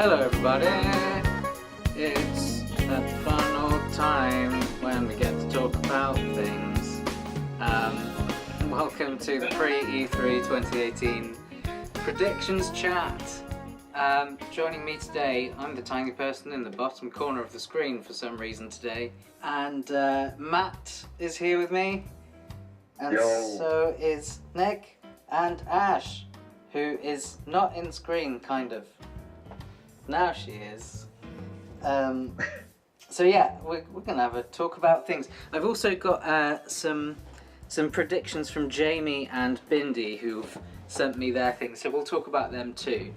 Hello everybody, it's a fun old time when we get to talk about things. Welcome to the pre-E3 2018 predictions chat. Joining me today, I'm the tiny person in the bottom corner of the screen for some reason today, and Matt is here with me, and so is Nick and Ash, who is not in screen, kind of. Now she is. So yeah, we're gonna have a talk about things. I've also got some predictions from Jamie and Bindi, who've sent me their things, so we'll talk about them too.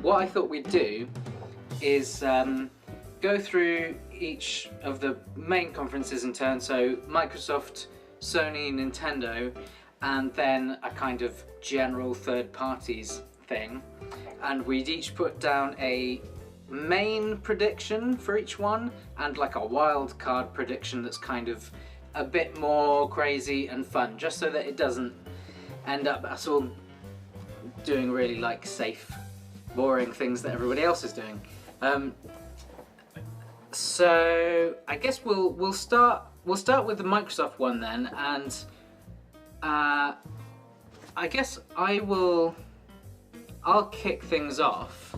What I thought we'd do is go through each of the main conferences in turn, so Microsoft, Sony, Nintendo, and then a kind of general third parties thing. And we'd each put down a main prediction for each one and like a wild card prediction that's kind of a bit more crazy and fun, just so that it doesn't end up us all doing really like safe, boring things that everybody else is doing. So I guess we'll start with the Microsoft one then, and I guess I'll kick things off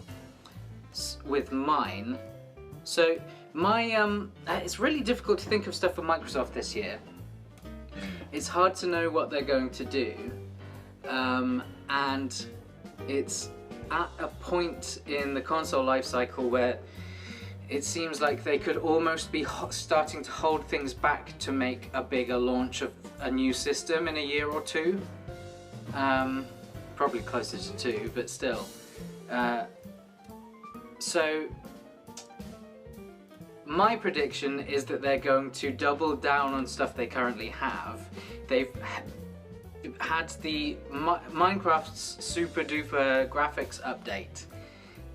with mine. So my it's really difficult to think of stuff for Microsoft this year. It's hard to know what they're going to do, and it's at a point in the console life cycle where it seems like they could almost be starting to hold things back to make a bigger launch of a new system in a year or two. Probably closer to 2, but still. So my prediction is that they're going to double down on stuff they currently have. They've had the Minecraft's super duper graphics update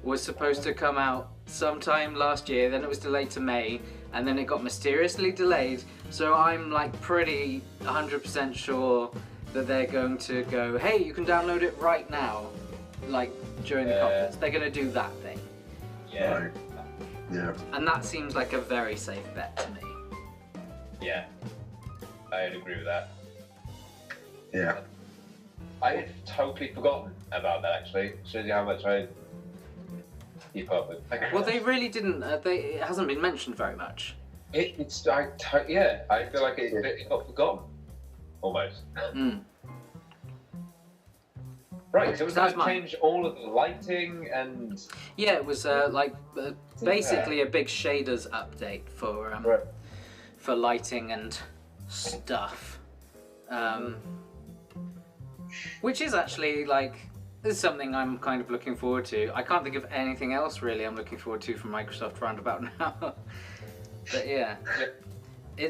was supposed to come out sometime last year, then it was delayed to May, and then it got mysteriously delayed. So I'm like pretty 100% sure that they're going to go, hey, you can download it right now, like during the conference. They're going to do that thing. Yeah. Right. Yeah. And that seems like a very safe bet to me. Yeah, I'd agree with that. Yeah. I had totally forgotten about that actually. Shows you how much I keep up with. Well, they really didn't. It hasn't been mentioned very much. I feel like it got forgotten. Almost. Right, so it was going to change all of the lighting and... Yeah, it was basically a big shaders update for lighting and stuff. Which is actually this is something I'm kind of looking forward to. I can't think of anything else really I'm looking forward to from Microsoft roundabout now. But yeah,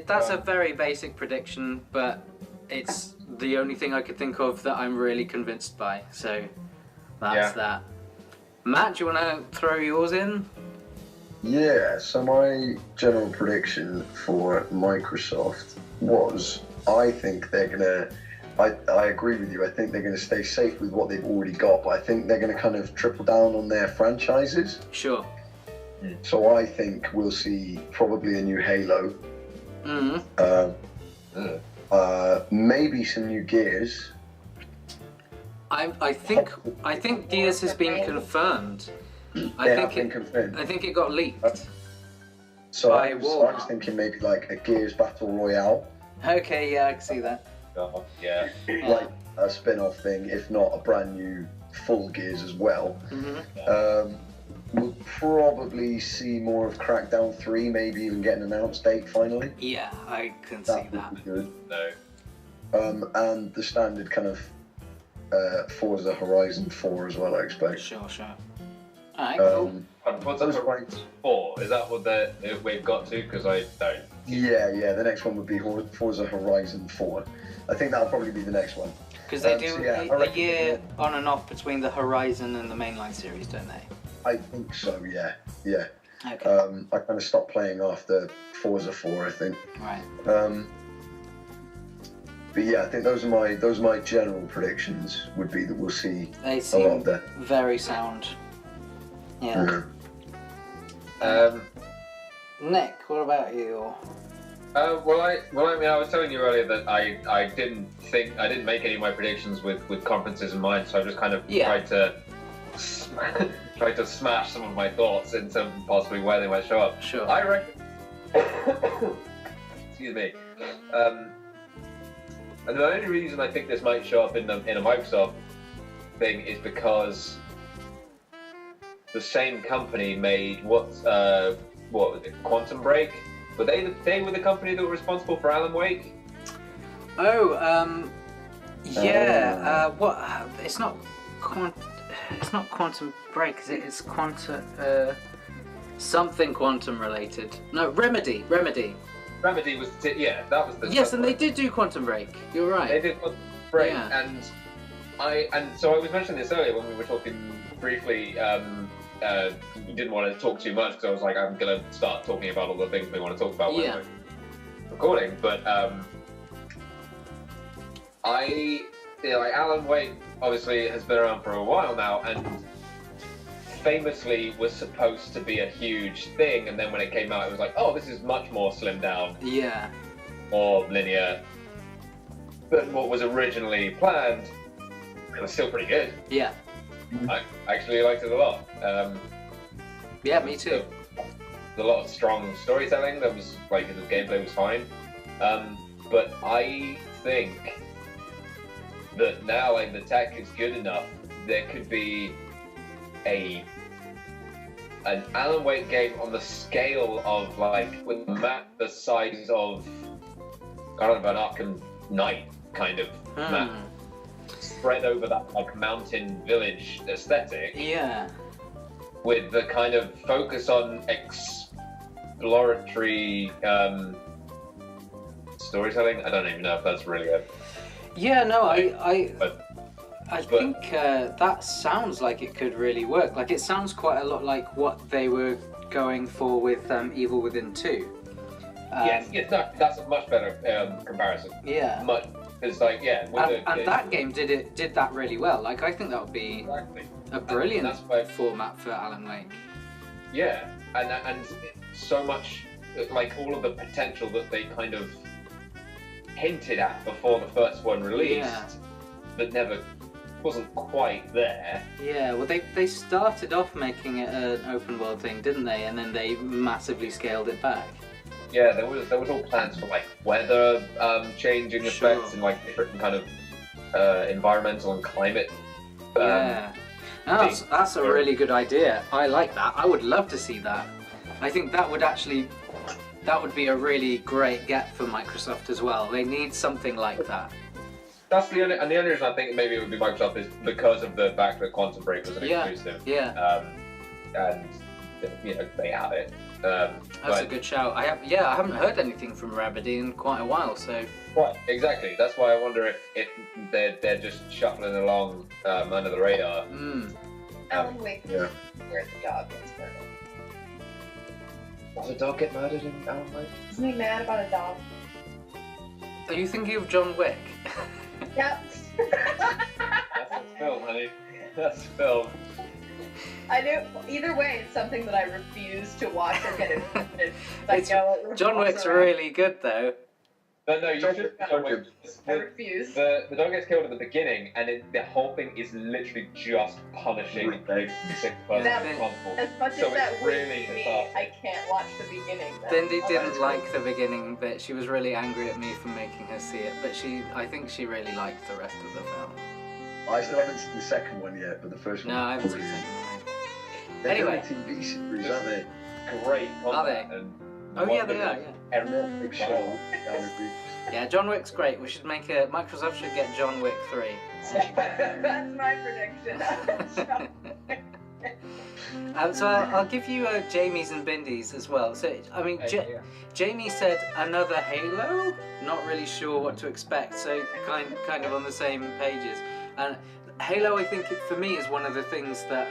that's a very basic prediction, but it's the only thing I could think of that I'm really convinced by, so that's that. Matt, do you want to throw yours in? Yeah, so my general prediction for Microsoft was, I think they're gonna, I agree with you, I think they're gonna stay safe with what they've already got, but I think they're gonna kind of triple down on their franchises. Sure. So I think we'll see probably a new Halo. Maybe some new Gears. I think Gears has been confirmed. I think it got leaked. So I was thinking maybe like a Gears Battle Royale. Okay, yeah, I can see that. Yeah. Like a spin-off thing, if not a brand new full Gears as well. We'll probably see more of Crackdown 3, maybe even get an announced date finally. Yeah, I can see that. Would be good. No. And the standard kind of Forza Horizon 4 as well, I expect. Sure. Alright, cool. Forza Horizon 4, is that what we've got to? Because I don't. Yeah, the next one would be Forza Horizon 4. I think that'll probably be the next one. Because they do a year on and off between the Horizon and the mainline series, don't they? I think so, yeah. Okay. I kind of stopped playing after Forza 4, I think. Right. But yeah, I think those are my general predictions. Would be that we'll see They a lot seem of that. very sound. Yeah. Nick, what about you? Well, I mean, I was telling you earlier that I didn't make any of my predictions with conferences in mind, so I just kind of tried to smash some of my thoughts into possibly where they might show up. Sure. I reckon. Excuse me. And the only reason I think this might show up in a Microsoft thing is because the same company made what was it? Quantum Break. Were they were the company that were responsible for Alan Wake? Oh, yeah. What? It's not Quantum Break, is it? It's Quantum. Something quantum related. No, Remedy. Remedy was that was the. Yes, and they did do Quantum Break. You're right. They did Quantum Break, Yeah. and so I was mentioning this earlier when we were talking briefly. You didn't want to talk too much because I was like, I'm gonna start talking about all the things we want to talk about when we're recording. But like Alan Wake obviously has been around for a while now, and famously was supposed to be a huge thing, and then when it came out, it was like, oh, this is much more slimmed down, more linear than what was originally planned. It was still pretty good. Yeah. I actually liked it a lot. Yeah, me too. There's a lot of strong storytelling. That was like the gameplay was fine, but I think that now like the tech is good enough, there could be an Alan Wake game on the scale of like with a map the size of kind of an Arkham Knight kind of map, spread over that like mountain village aesthetic. Yeah. With the kind of focus on exploratory storytelling. I don't even know if that's really a. Yeah, no, I think that sounds like it could really work. Like it sounds quite a lot like what they were going for with Evil Within 2. Yes, no, that's a much better comparison. Yeah. Much. It's like and that game did that really well. Like I think that would be a brilliant format for Alan Wake. Yeah, and so much like all of the potential that they kind of hinted at before the first one released, but never wasn't quite there. Yeah, well they started off making it an open world thing, didn't they? And then they massively scaled it back. Yeah, there was all plans for like weather changing effects and like different kind of environmental and climate. That's a really good idea. I like that. I would love to see that. I think that would be a really great get for Microsoft as well. They need something like that. That's the only reason I think maybe it would be Microsoft is because of the fact that Quantum Break was an exclusive. Yeah. And they have it. That's a good shout. I haven't heard anything from Remedy in quite a while, so. Right, exactly. That's why I wonder if they're just shuffling along under the radar. Alan Wake where the dog gets murdered. Does a dog get murdered in Alan Wake? Isn't he mad about a dog? Are you thinking of John Wick? Yep. That's a film, honey. That's a film. I do. Either way, it's something that I refuse to watch or get interested. John Wick's really good, though. No, you should. I refuse. The dog gets killed at the beginning, and the whole thing is literally just punishing the sick person responsible. As much so as that it's would really be me, tough. I can't watch the beginning. Bindi didn't like the beginning bit. She was really angry at me for making her see it, but I think she really liked the rest of the film. I still haven't seen the second one yet, but the first one. No, I haven't seen the second one. They're Anyway. doing TV series, aren't they? Great. Are they? Oh yeah, they are. Yeah. Big show. Yeah, John Wick's great. We should make Microsoft should get John Wick 3. That's my prediction. So I'll give you Jamie's and Bindy's as well. So I mean, Jamie said another Halo. Not really sure what to expect. So kind of on the same pages. And Halo, I think for me is one of the things that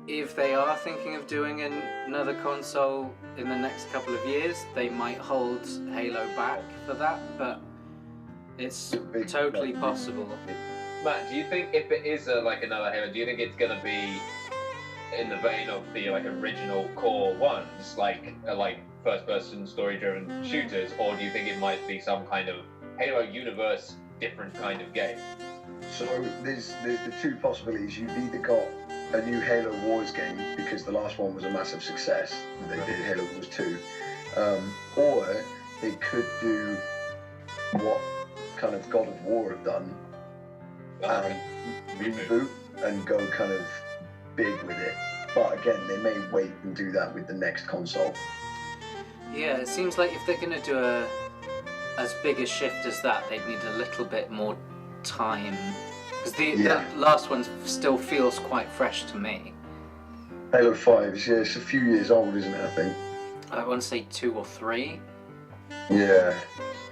if they are thinking of doing another console in the next couple of years, they might hold Halo back for that, but it's totally possible. Matt, do you think if it is like another Halo, do you think it's going to be in the vein of the like original core ones, like first-person story-driven shooters, or do you think it might be some kind of Halo universe, different kind of game? So there's the two possibilities. You've either got a new Halo Wars game, because the last one was a massive success. They did Halo Wars 2. Or they could do what kind of God of War have done, and reboot and go kind of big with it. But again, they may wait and do that with the next console. Yeah, it seems like if they're going to do as big a shift as that, they'd need a little bit more time. Because the last one still feels quite fresh to me. Halo 5, yeah, it's a few years old, isn't it, I think? I want to say 2 or 3. Yeah,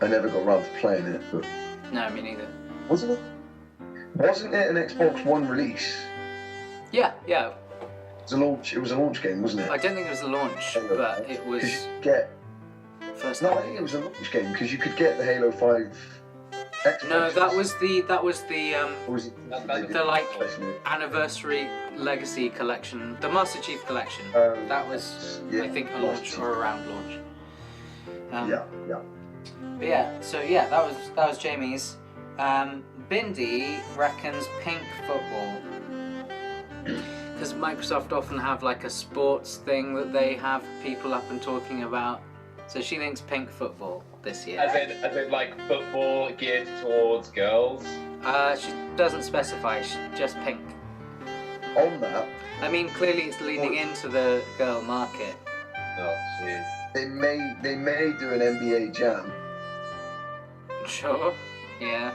I never got around to playing it, but... No, me neither. Wasn't it an Xbox One release? Yeah. It was a launch game, wasn't it? I don't think it was a launch, but it was... First No, I think it was a launch game, because you could get the Halo 5... Xbox. No, that was the Or was it the like anniversary legacy collection, the Master Chief collection. That was, I think, a launch or around launch. Yeah. But yeah, so yeah, that was Jamie's. Bindi reckons pink football, because Microsoft often have like a sports thing that they have people up and talking about. So she thinks pink football this year. As in like football geared towards girls? She doesn't specify, just pink. On that, I mean, clearly it's leaning into the girl market. Oh, jeez. they may do an NBA Jam. Sure, yeah.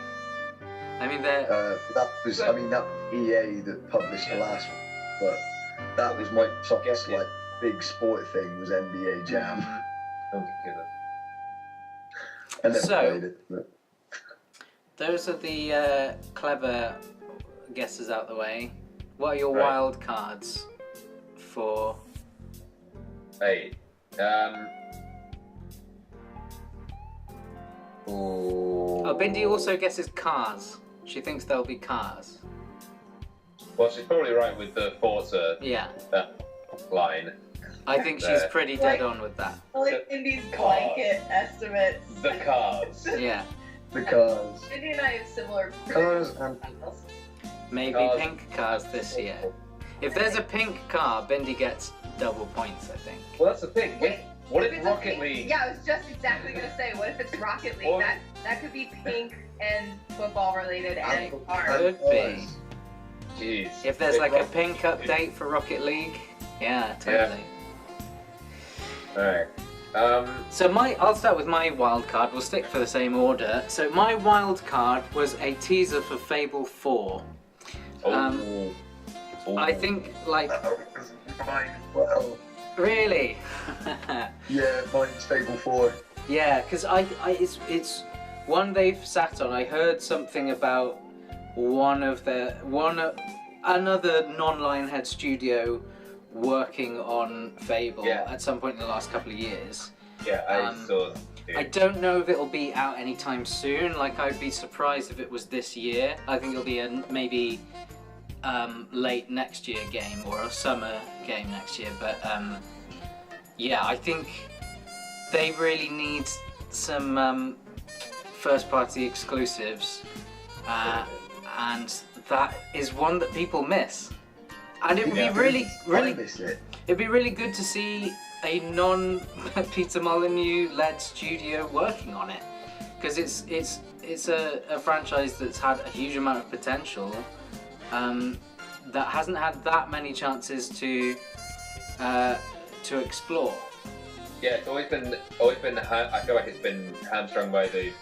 I mean, they're... that was EA that published the last one, but that was Microsoft's like big sport thing, was NBA Jam. Oh my goodness. I never So- played it. But... Those are the clever guesses out the way. What are your Right. wild cards for... Hey, Oh, Bindi also guesses cars. She thinks there'll be cars. well, she's probably right with the Forza Yeah, line. I think she's pretty dead on with that. Like in these blanket estimates. The cars. Yeah, The cars. Bindi and I have similar. Cars and... maybe Cars. pink cars this year. If there's a pink car, Bindi gets double points, I think. Well, that's the thing. What if it's a Rocket pink- League? Yeah, I was just exactly gonna say, what if it's Rocket League? Or- That could be pink and football related and cars. Could be. Jeez. If there's like a pink update for Rocket League, yeah, totally. Alright. So I'll start with my wild card. We'll stick for the same order. So my wild card was a teaser for Fable 4. I think like Mine, well... really. Yeah, mine's Fable 4. Yeah, because it's one they've sat on. I heard something about another non-Lionhead studio working on Fable at some point in the last couple of years. Yeah, I saw. I don't know if it'll be out anytime soon. Like, I'd be surprised if it was this year. I think it'll be a maybe late next year game or a summer game next year. But yeah, I think they really need some first-party exclusives, and that is one that people miss. And it would be really I miss it. it'd be really good to see a non-Peter Molyneux-led studio working on it, because it's a franchise that's had a huge amount of potential, that hasn't had that many chances to explore. Yeah, it's always been. I feel like it's been hamstrung by the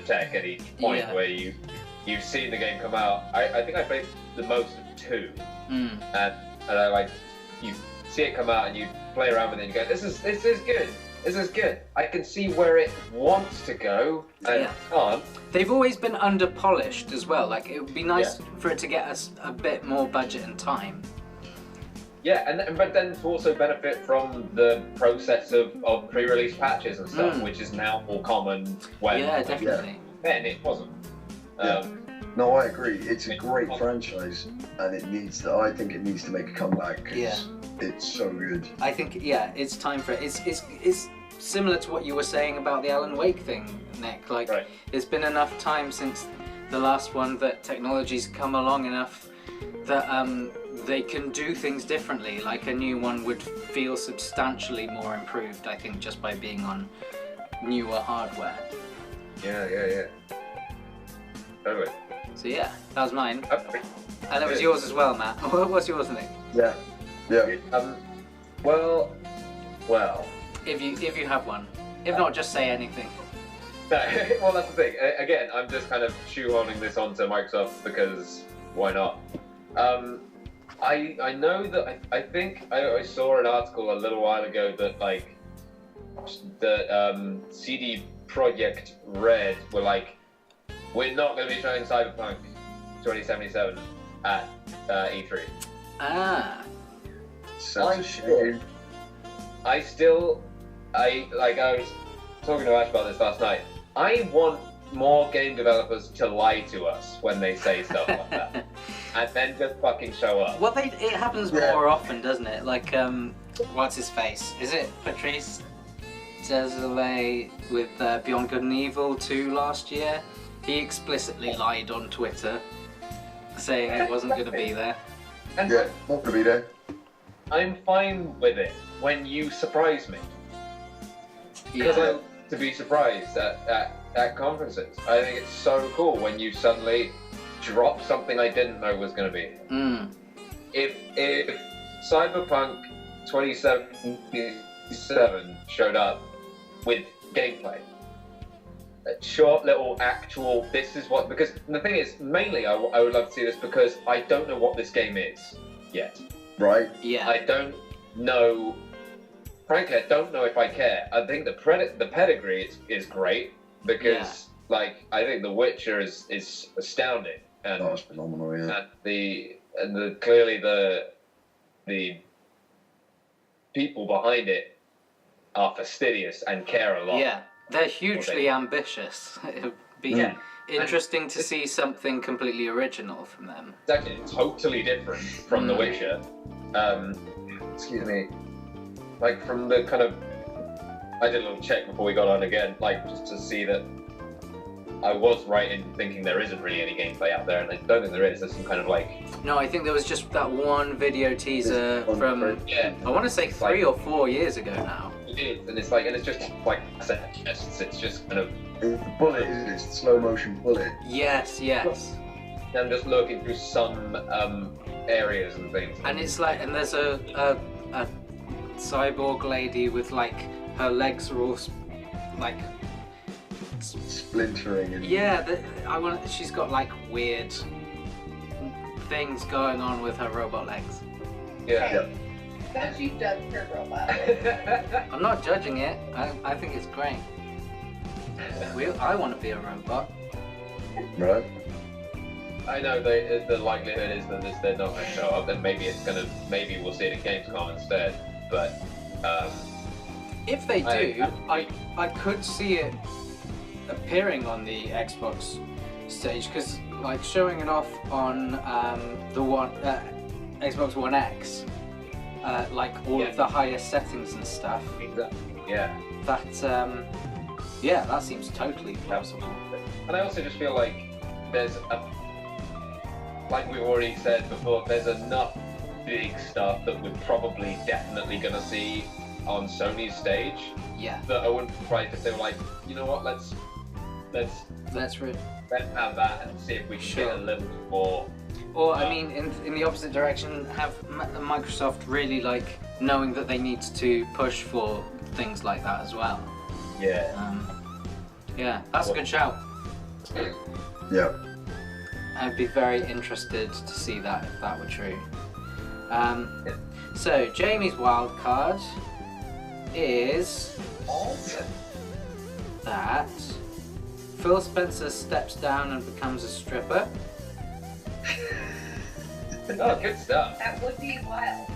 tech at each point where you've seen the game come out. I think I played the most of 2, and I like you see it come out and you play around with it and you go, this is good. This is good. I can see where it wants to go and can't. They've always been under-polished as well. Like, it would be nice for it to get us a bit more budget and time. Yeah, but then to also benefit from the process of pre-release patches and stuff, which is now more common. When Yeah, definitely. then it wasn't. No, I agree. It's a great franchise, and it needs to. I think it needs to make a comeback because it's so good. I think it's time for it. It's similar to what you were saying about the Alan Wake thing, Nick. Like, there's been enough time since the last one that technology's come along enough that they can do things differently. Like, a new one would feel substantially more improved, I think, just by being on newer hardware. Yeah. Totally. So yeah, that was mine. And that was yours as well, Matt. What was yours, Nick? Yeah. Well. If you have one. If not, just say anything. No, well, that's the thing. Again, I'm just kind of shoehorning this onto Microsoft because why not? I know that I think I saw an article a little while ago that like the CD Projekt Red were like, we're not going to be showing Cyberpunk 2077 at E3. Ah. Such a shame. I was talking to Ash about this last night. I want more game developers to lie to us when they say stuff like that, and then just fucking show up. Well, it happens more often, doesn't it? Like, what's his face? Is it Patrice Désolé with Beyond Good and Evil 2 last year? He explicitly lied on Twitter, saying it wasn't going to be there. And not going to be there. I'm fine with it when you surprise me. Because I like to be surprised at conferences. I think it's so cool when you suddenly drop something I didn't know was going to be. If Cyberpunk 2077 showed up with gameplay, a short little actual, this is what, because the thing is, mainly I would love to see this because I don't know what this game is yet. Right? Yeah. I don't know. Frankly, I don't know if I care. I think the pedigree is great because, like, I think The Witcher is astounding, and that was phenomenal. Yeah. And clearly the people behind it are fastidious and care a lot. Yeah, they're hugely ambitious. It would be interesting to see something completely original from them. It's actually totally different from The Witcher. Excuse me. Like, from the kind of... I did a little check before we got on again, like, just to see that I was right in thinking there isn't really any gameplay out there, and I don't think there is. There's some kind of, like... No, I think there was just that one video teaser from, I want to say 3 or 4 years ago now. It is, and it's like, and it's just, like, it's just kind of... The bullet, isn't it? It's a slow motion bullet. Yes. I'm just looking through some areas and things. And it's like, and there's a cyborg lady with, like, her legs are all like splintering. And... she's got like weird things going on with her robot legs. Yeah. That she does her robot. I'm not judging it. I think it's great. I want to be a robot. Right. I know the likelihood is that they're not going to show up, and maybe we'll see it at Gamescom instead. But if they do, I could see it appearing on the Xbox stage, because like showing it off on the Xbox One X, like all of the highest settings and stuff. Exactly. Yeah. That seems totally plausible. And I also just feel like there's like we've already said before, there's enough big stuff that we're probably definitely gonna see on Sony's stage. Yeah. That I wouldn't be surprised if they were like, you know what, let's have that and see if we can get a little bit more. Or I mean, in the opposite direction, have Microsoft really like knowing that they need to push for things like that as well. Yeah. That's a good shout. Yeah. I'd be very interested to see that if that were true. So Jamie's wild card is that Phil Spencer steps down and becomes a stripper. Oh, good stuff. That would be wild.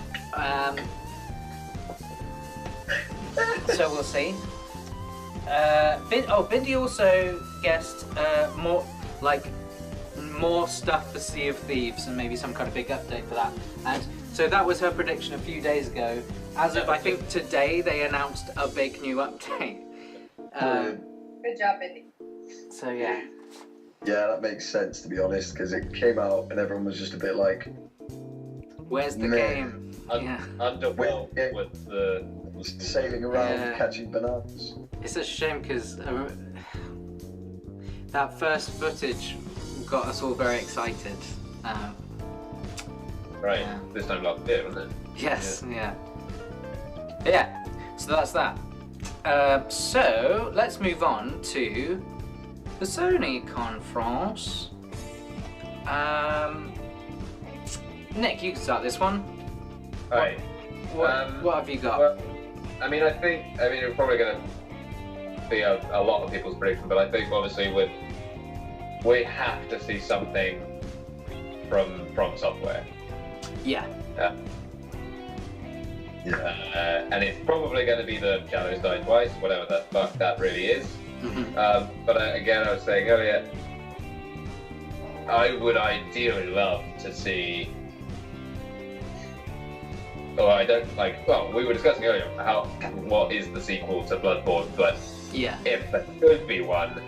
So we'll see. Bindi also guessed more stuff for Sea of Thieves and maybe some kind of big update for that. And so that was her prediction a few days ago. As of, I think, today, they announced a big new update. Good job, Mindy. So, yeah. Yeah, that makes sense, to be honest, because it came out and everyone was just a bit like... Where's the game? Yeah. Underwhelmed with the... Sailing around, catching bananas. It's a shame, because that first footage got us all very excited. Right, this time last year, wasn't it? Yes, yeah. Yeah, so that's that. So, let's move on to the Sony conference. Nick, you can start this one. Right. What have you got? Well, I mean, it's probably going to be a lot of people's prediction, but I think obviously we have to see something from software. Yeah. And it's probably going to be the Shadows Die Twice, whatever the fuck that really is. But again, I was saying earlier, I would ideally love to see. Oh, I don't like. Well, we were discussing earlier what is the sequel to Bloodborne, but if there could be one,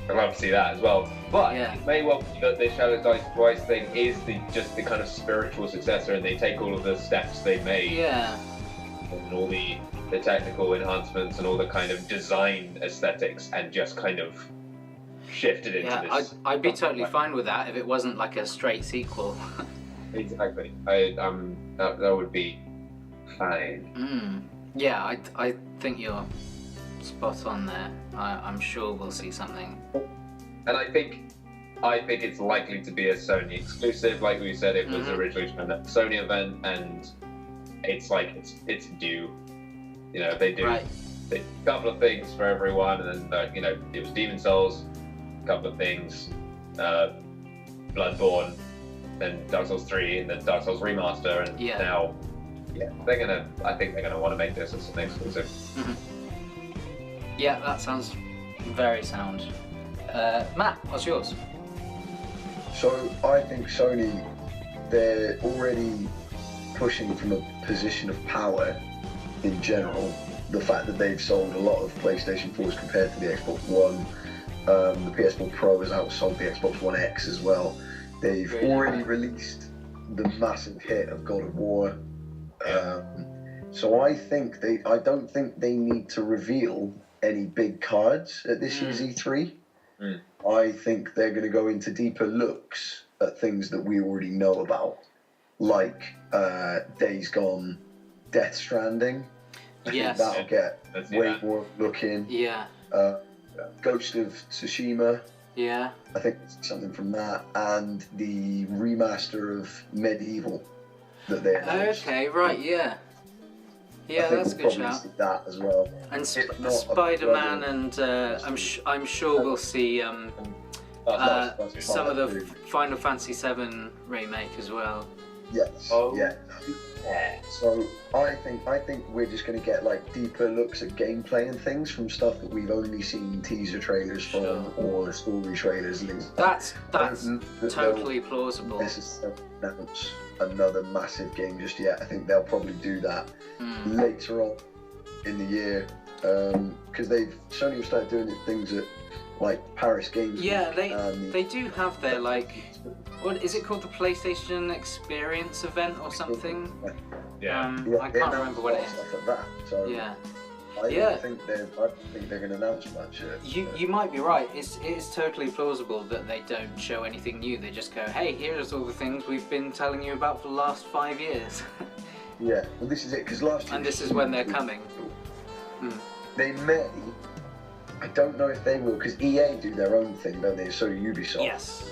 I'd love to see that as well. But it may well be that the Shadows Die Twice thing is just the kind of spiritual successor, and they take all of the steps they made, and all the technical enhancements and all the kind of design aesthetics, and just kind of shifted into this. I'd be totally fine with that if it wasn't like a straight sequel. Exactly. That would be fine. Yeah, I think you're spot on there. I'm sure we'll see something. And I think it's likely to be a Sony exclusive. Like we said, it was originally at a Sony event, and it's due. You know, they do a couple of things for everyone, and then it was Demon Souls, a couple of things, Bloodborne, then Dark Souls 3, and then Dark Souls Remaster, and now, I think they're gonna want to make this as an exclusive. Yeah, that sounds very sound. Matt, what's yours? So I think Sony, they're already pushing from a position of power in general. The fact that they've sold a lot of PlayStation 4s compared to the Xbox One, the PS4 Pro has outsold the Xbox One X as well. They've already released the massive hit of God of War. So I don't think they need to reveal any big cards at this year's E3. I think they're going to go into deeper looks at things that we already know about, like Days Gone, Death Stranding. I think that'll get way more look in. Ghost of Tsushima. I think something from that, and the remaster of Medieval that they announced. That's a good shout. That as well. And Spider-Man, and I'm sure we'll see some of the Final Fantasy VII remake as well. Yes. So I think we're just going to get like deeper looks at gameplay and things from stuff that we've only seen teaser trailers from or story trailers and things. That's totally plausible. Announce another massive game just yet. I think they'll probably do that later on in the year because Sony have started doing things at like Paris Games. Yeah, they do have their what is it called, the PlayStation Experience event or something? I can't remember what it is. Stuff like that. So I don't think they're going to announce much. You might be right. It is totally plausible that they don't show anything new. They just go, hey, here's all the things we've been telling you about for the last 5 years. Well, this is it, because last year... And this is when they're coming. They may... I don't know if they will, because EA do their own thing, don't they? So do Ubisoft. Yes.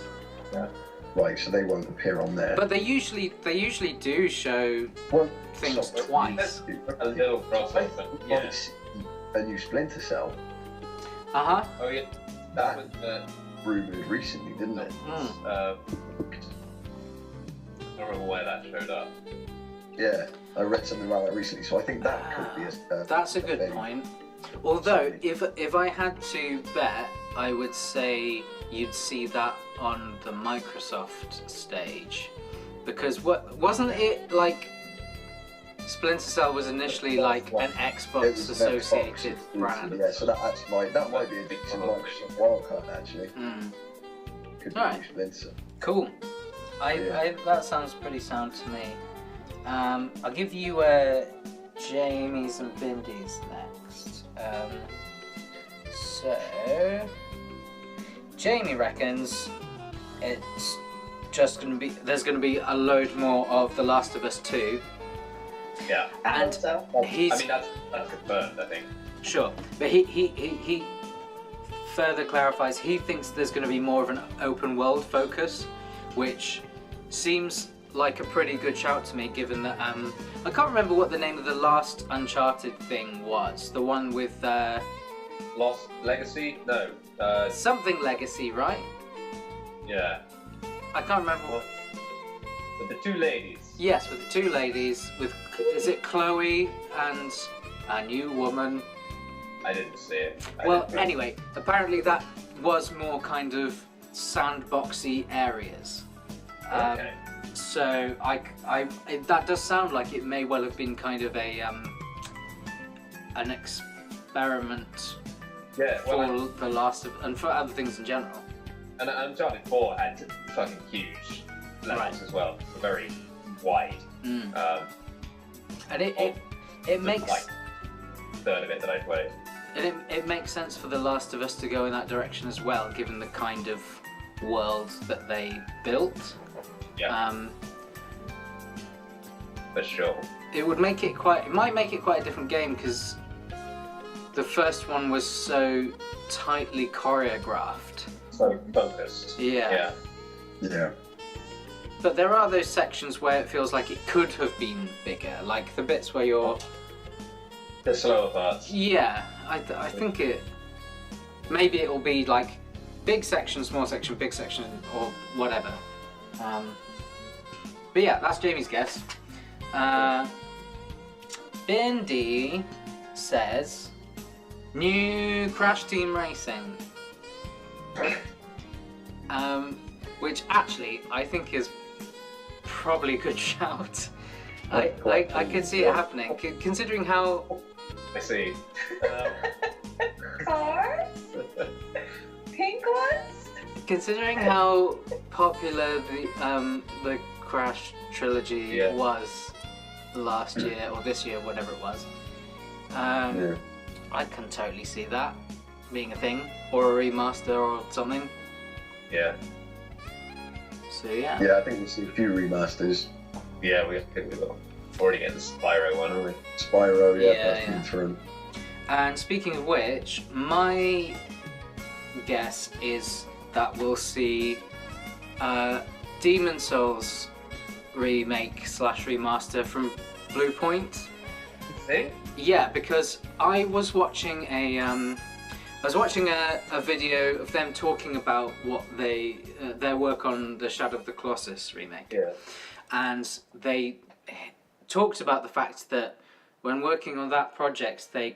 Right, so they won't appear on there. But they usually do show things twice. A little crossover. A new Splinter Cell. Oh yeah. That was rumoured recently, didn't it? I don't remember where that showed up. Yeah, I read something about that recently, so I think that could be that's a good point. Although, if I had to bet, I would say you'd see that on the Microsoft stage, because wasn't it like Splinter Cell was initially like an Xbox associated brand? Yeah, so that might be a decent Microsoft wildcard actually. Could be Alright. Splinter. Cool. That sounds pretty sound to me. I'll give you Jamie's and Bindy's next. So Jamie reckons it's just gonna be there's gonna be a load more of The Last of Us 2. Yeah. I And hope so. he's I mean, that's confirmed, I think. sure, but he further clarifies he thinks there's going to be more of an open world focus, which seems like a pretty good shout to me, given that I can't remember what the name of the last Uncharted thing was. The one with Lost Legacy? No. something Legacy, right? Yeah. I can't remember what. With the two ladies. Yes, with the two ladies. With is it Chloe and a new woman? I didn't see it. Well, anyway, apparently that was more kind of sandboxy areas. Okay. So that does sound like it may well have been kind of a an experiment Yeah, well, for The Last of and for other things in general. and Uncharted 4 had fucking huge levels as well. Very wide. And it makes like third of it that I played. and it makes sense for The Last of Us to go in that direction as well, given the kind of world that they built. Yeah. For sure. It would make it quite. It might make it quite a different game because the first one was so tightly choreographed. So focused. Yeah. Yeah. But there are those sections where it feels like it could have been bigger, like the bits where you're. The slower parts. Yeah, I think it. Maybe it'll be like big section, small section, big section, or whatever. But yeah, that's Jamie's guess. Bindi says new Crash Team Racing, which actually I think is probably a good shout. I could see it happening, considering how. I see. Cars? Pink ones? Considering how popular the Crash trilogy was last year or this year, whatever it was, I can totally see that being a thing, or a remaster or something. Yeah. So yeah. Yeah, I think we'll see a few remasters. Yeah, we're already getting the Spyro one, aren't we? Spyro, Yeah, that's yeah. been through. And speaking of which, my guess is that we'll see Demon Souls remake / remaster from Blue Point. You think? Yeah, because I was watching a video of them talking about what their work on the Shadow of the Colossus remake. Yeah. And they talked about the fact that when working on that project, they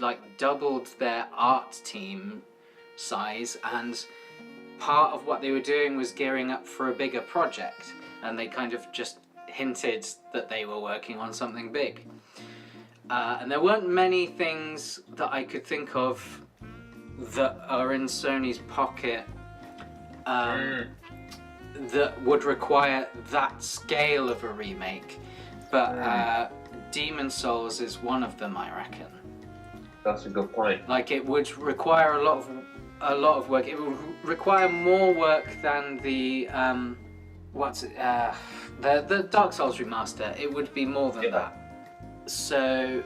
like doubled their art team size, and part of what they were doing was gearing up for a bigger project, and they kind of just hinted that they were working on something big. And there weren't many things that I could think of that are in Sony's pocket that would require that scale of a remake, but Demon Souls is one of them, I reckon. That's a good point. Like, it would require a lot of work. It would require more work than the the Dark Souls remaster. It would be more than that. So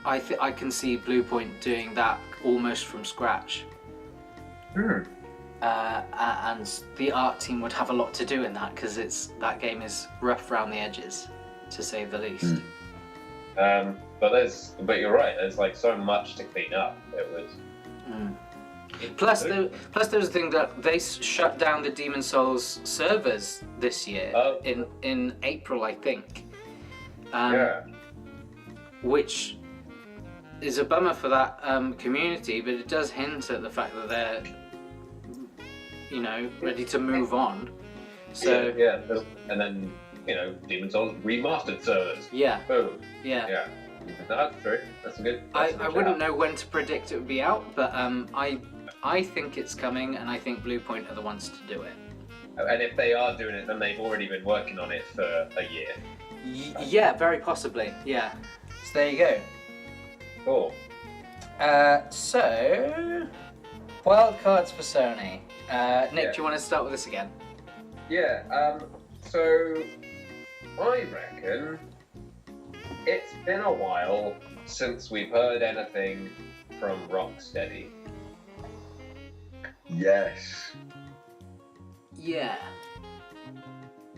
I can see Blue Point doing that almost from scratch. And the art team would have a lot to do in that, because that game is rough around the edges, to say the least. But you're right. There's like so much to clean up. It would. Plus, there was a thing that they shut down the Demon Souls servers this year in April, I think. Which is a bummer for that community, but it does hint at the fact that they're you know, ready to move on. So yeah, and then Demon Souls remastered servers. yeah, Boom. yeah. Yeah, no, that's true. That's a good. I wouldn't know when to predict it would be out, but I think it's coming, and I think Bluepoint are the ones to do it. And if they are doing it, then they've already been working on it for a year. Yeah, very possibly. Yeah. So there you go. Cool. So wild cards for Sony. Nick, do you want to start with this again? Yeah. So I reckon it's been a while since we've heard anything from Rocksteady. Yes. Yeah.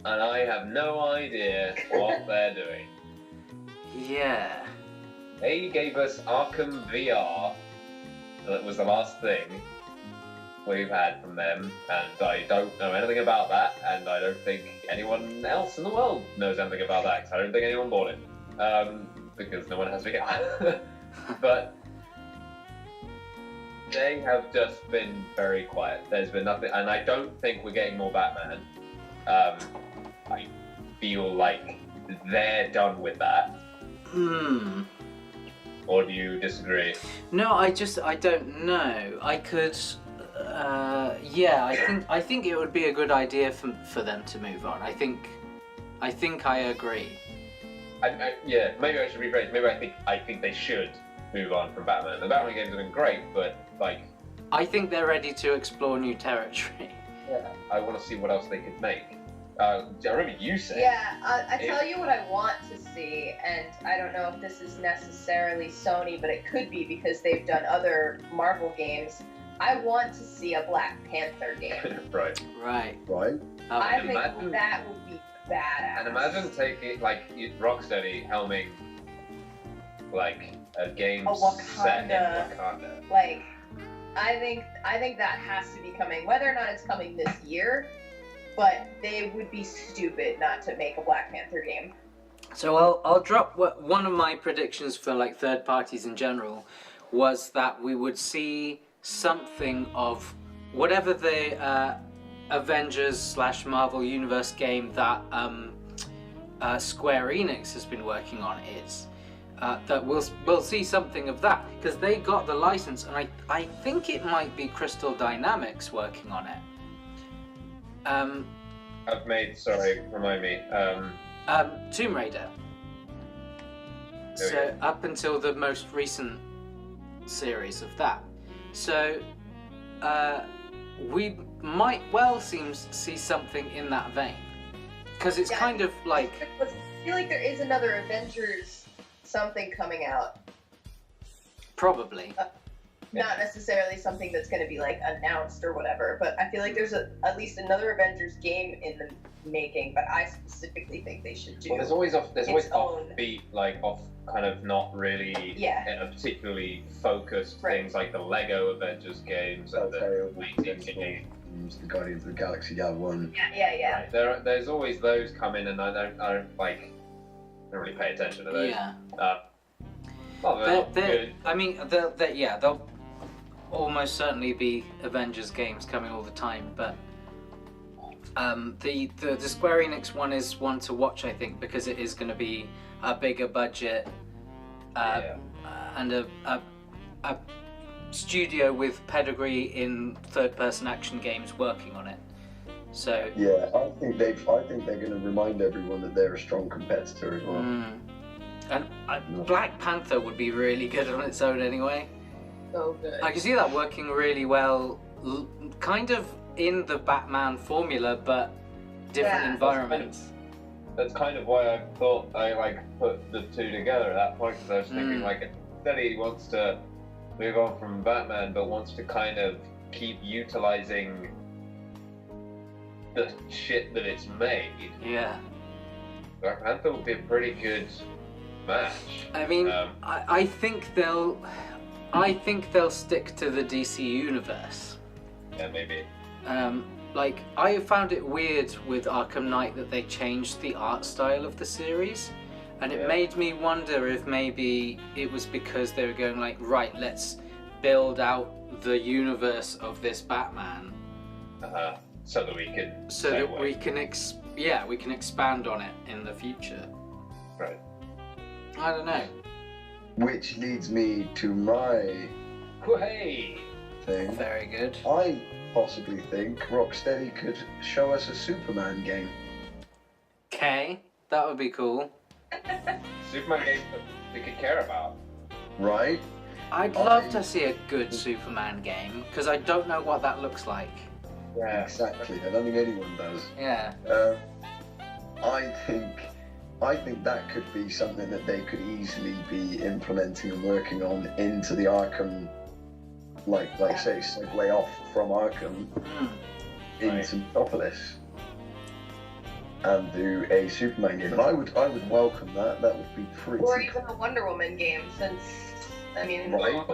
And I have no idea what they're doing. Yeah. They gave us Arkham VR. That was the last thing we've had from them, and I don't know anything about that, and I don't think anyone else in the world knows anything about that, because I don't think anyone bought it. Because no one has VR. But they have just been very quiet. There's been nothing, and I don't think we're getting more Batman. I feel like they're done with that. Or do you disagree? No, I don't know. I could, I think it would be a good idea for them to move on. I think I agree. Yeah, maybe I should rephrase. Maybe I think they should move on from Batman. The Batman games have been great, but I think they're ready to explore new territory. Yeah, I want to see what else they could make. I remember you saying. Yeah, I tell you what I want to see, and I don't know if this is necessarily Sony, but it could be because they've done other Marvel games. I want to see a Black Panther game. Right. I think that would be badass. And imagine taking Rocksteady helming a game set in Wakanda. I think that has to be coming. Whether or not it's coming this year, but they would be stupid not to make a Black Panther game. So I'll drop one of my predictions for third parties in general was that we would see something of whatever the Avengers / Marvel Universe game that Square Enix has been working on is. That we'll see something of that because they got the license, and I think it might be Crystal Dynamics working on it. Remind me. Tomb Raider. So up until the most recent series of that. So we might well see something in that vein because it's kind of like. I feel like there is another Avengers something coming out. Probably. Not necessarily something that's going to be announced or whatever, but I feel like there's at least another Avengers game in the making. But I specifically think they should do. Well, there's always offbeat, off kind of not really particularly focused things like the Lego Avengers games and the waiting games, the Guardians of the Galaxy one. Yeah. Right. There's always those come in, and I don't really pay attention to those. Yeah. Good. I mean, they'll almost certainly be Avengers games coming all the time, but the Square Enix one is one to watch, I think, because it is going to be a bigger budget and a studio with pedigree in third-person action games working on it. So yeah, I think they're going to remind everyone that they're a strong competitor as well. And Black Panther would be really good on its own anyway. So good. I can see that working really well, kind of in the Batman formula, but different environments. That's kind of why I thought I put the two together at that point, because I was thinking Steady wants to move on from Batman, but wants to kind of keep utilizing the shit that it's made. Yeah. Black Panther would be a pretty good match. I mean, I think they'll stick to the DC universe. Yeah, maybe. I found it weird with Arkham Knight that they changed the art style of the series, and it made me wonder if maybe it was because they were going right, let's build out the universe of this Batman. So that we can. So that we can we can expand on it in the future. Right. I don't know. Which leads me to my Hey. thing. Very good. I possibly think Rocksteady could show us a Superman game. Okay, that would be cool. Superman game that we could care about. Right? I'd love to see a good Superman game, because I don't know what that looks like. Yeah. Exactly. I don't think anyone does. Yeah. I think that could be something that they could easily be implementing and working on into the Arkham, like say, segue off from Arkham into Metropolis, and do a Superman game. And I would welcome that. That would be pretty. Or even a Wonder Woman game, since I mean, Right.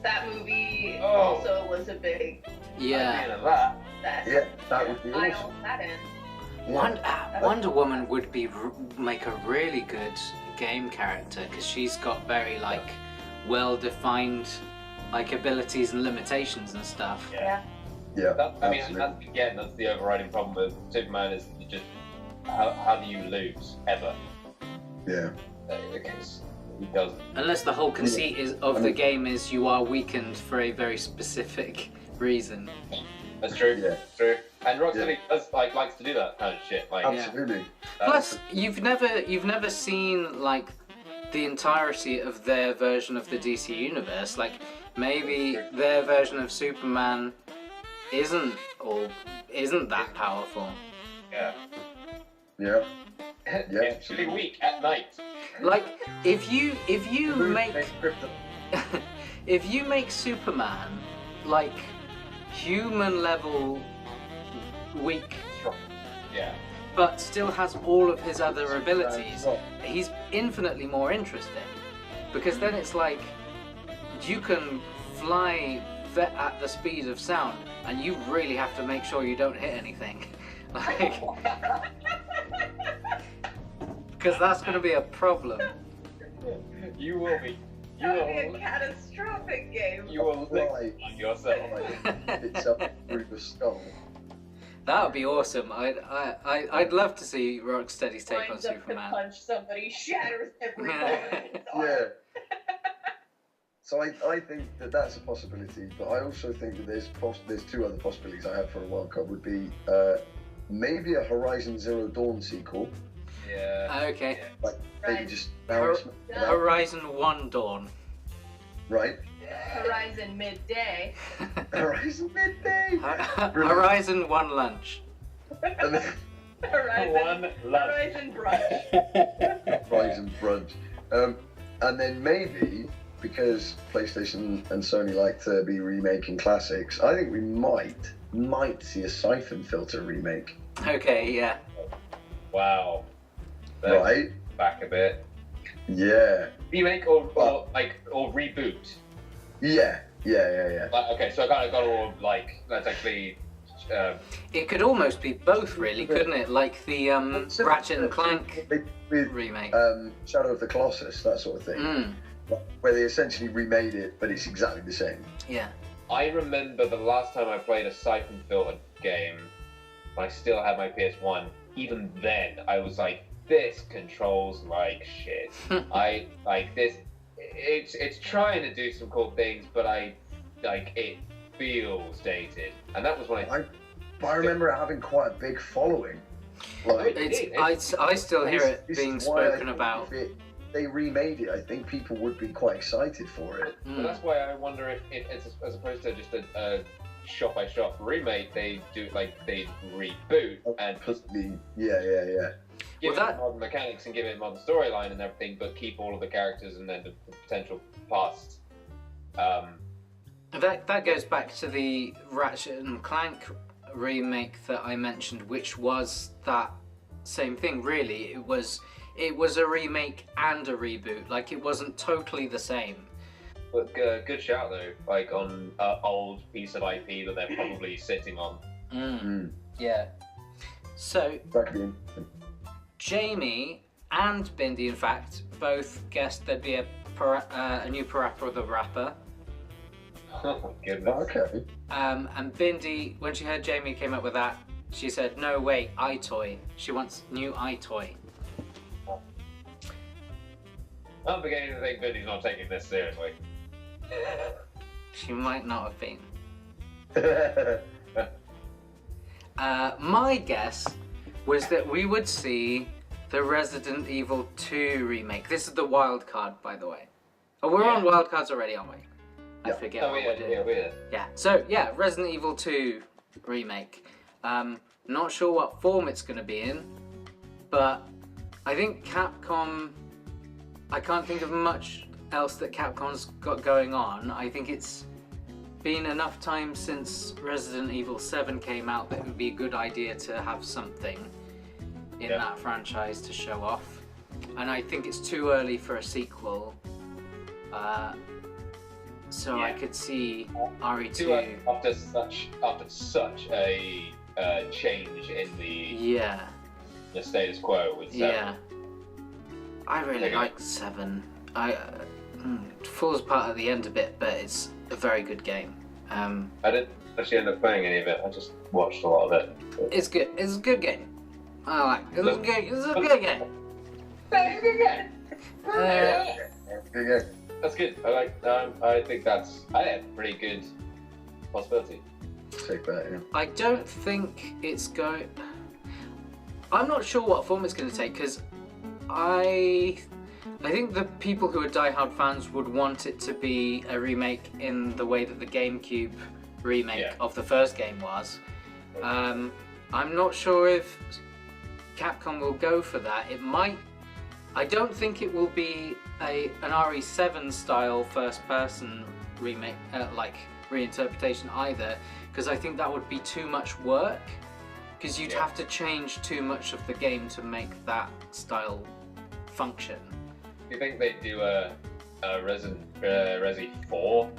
that movie also was a big. Yeah. Yeah, that would be I awesome. own that in. Yeah. Wonder Woman would be make a really good game character, because she's got very like well-defined like abilities and limitations and stuff. Yeah. Yeah. Absolutely. That's the overriding problem with Superman is you just how do you lose ever? Yeah. Because he doesn't. Unless the whole conceit of the game is you are weakened for a very specific reason. That's true. Yeah. True. And Rocksteady does likes to do that kind of shit. Like, Absolutely. Plus, you've never seen like the entirety of their version of the DC universe. Like maybe their version of Superman isn't that powerful. yeah. Yeah. It's really weak at night. Like if you make if you make Superman like human level weak, Yeah. but still has all of his other abilities, he's infinitely more interesting, because then it's like you can fly at the speed of sound and you really have to make sure you don't hit anything. Like, because that's going to be a problem. You will be. You That would be a will. catastrophic game. You will lick Right. on yourself. It's up through the skull. That would be awesome. I'd love to see Rocksteady's take on Winds up to Superman. punch somebody, shatters every bone in his arm. Yeah. So I think that that's a possibility, but I also think that there's two other possibilities I have for a World Cup would be maybe a Horizon Zero Dawn sequel, Yeah. Okay. like maybe Right. just Horizon 1 Dawn. right? Horizon midday. Horizon Midday. Horizon 1 Lunch. And then Horizon. Horizon brunch. Horizon Brunch. And then maybe, because PlayStation and Sony like to be remaking classics, I think we might see a Siphon Filter remake. Okay, yeah. Wow. Right? Back a bit. Yeah. Remake or reboot. Yeah. Okay, so I kind of got all like that's actually. It could almost be both, really, couldn't it? Like the Ratchet and Clank With remake. Shadow of the Colossus, that sort of thing. Where they essentially remade it, but it's exactly the same. Yeah. I remember the last time I played a Siphon Filter game, I still had my PS1. Even then, I was like, this controls like shit. I like this. It's trying to do some cool things, but it feels dated. And that was when I remember it having quite a big following. Like, I still hear it this being is why I spoken think about. if they remade it, I think people would be quite excited for it. But that's why I wonder if it's as opposed to just a shot by shot remake, they do they reboot and Completely, give it modern mechanics and give it modern storyline and everything, but keep all of the characters and then the potential past. That goes back to the Ratchet and Clank remake that I mentioned, which was that same thing. Really, it was a remake and a reboot. Like, it wasn't totally the same. But good shout though, like on old piece of IP that they're probably sitting on. Yeah. So Exactly. Jamie and Bindi, in fact, both guessed there'd be a new Parappa the Rapper. Oh my goodness. Okay. And Bindi, when she heard Jamie came up with that, she said, no, wait, iToy. She wants new iToy. I'm beginning to think Vinny's not taking this seriously. She might not have been. My guess was that we would see the Resident Evil 2 remake. This is the wild card, by the way. Oh, we're on wild cards already, aren't we? I forget what we're doing. Yeah. So, yeah, Resident Evil 2 remake. Not sure what form it's going to be in, but I think Capcom... I can't think of much else that Capcom's got going on. I think it's been enough time since Resident Evil 7 came out that it would be a good idea to have something in that franchise to show off. And I think it's too early for a sequel. So I could see RE2 after such a change in the status quo with 7. Yeah. I really like 7. It falls apart at the end a bit, but it's a very good game. I didn't actually end up playing any of it. I just watched a lot of it. It's good. It's a good game. I like it. It's a good game. It's a good game. Okay. That's good. I think that's a pretty good possibility. Take that, yeah. I don't think it's going... I'm not sure what form it's going to take, because I think the people who are diehard fans would want it to be a remake in the way that the GameCube remake of the first game was. I'm not sure if Capcom will go for that. It might... I don't think it will be an RE7 style first-person remake, like reinterpretation either, because I think that would be too much work, because you'd have to change too much of the game to make that style function. Do you think they'd do a Resi 4?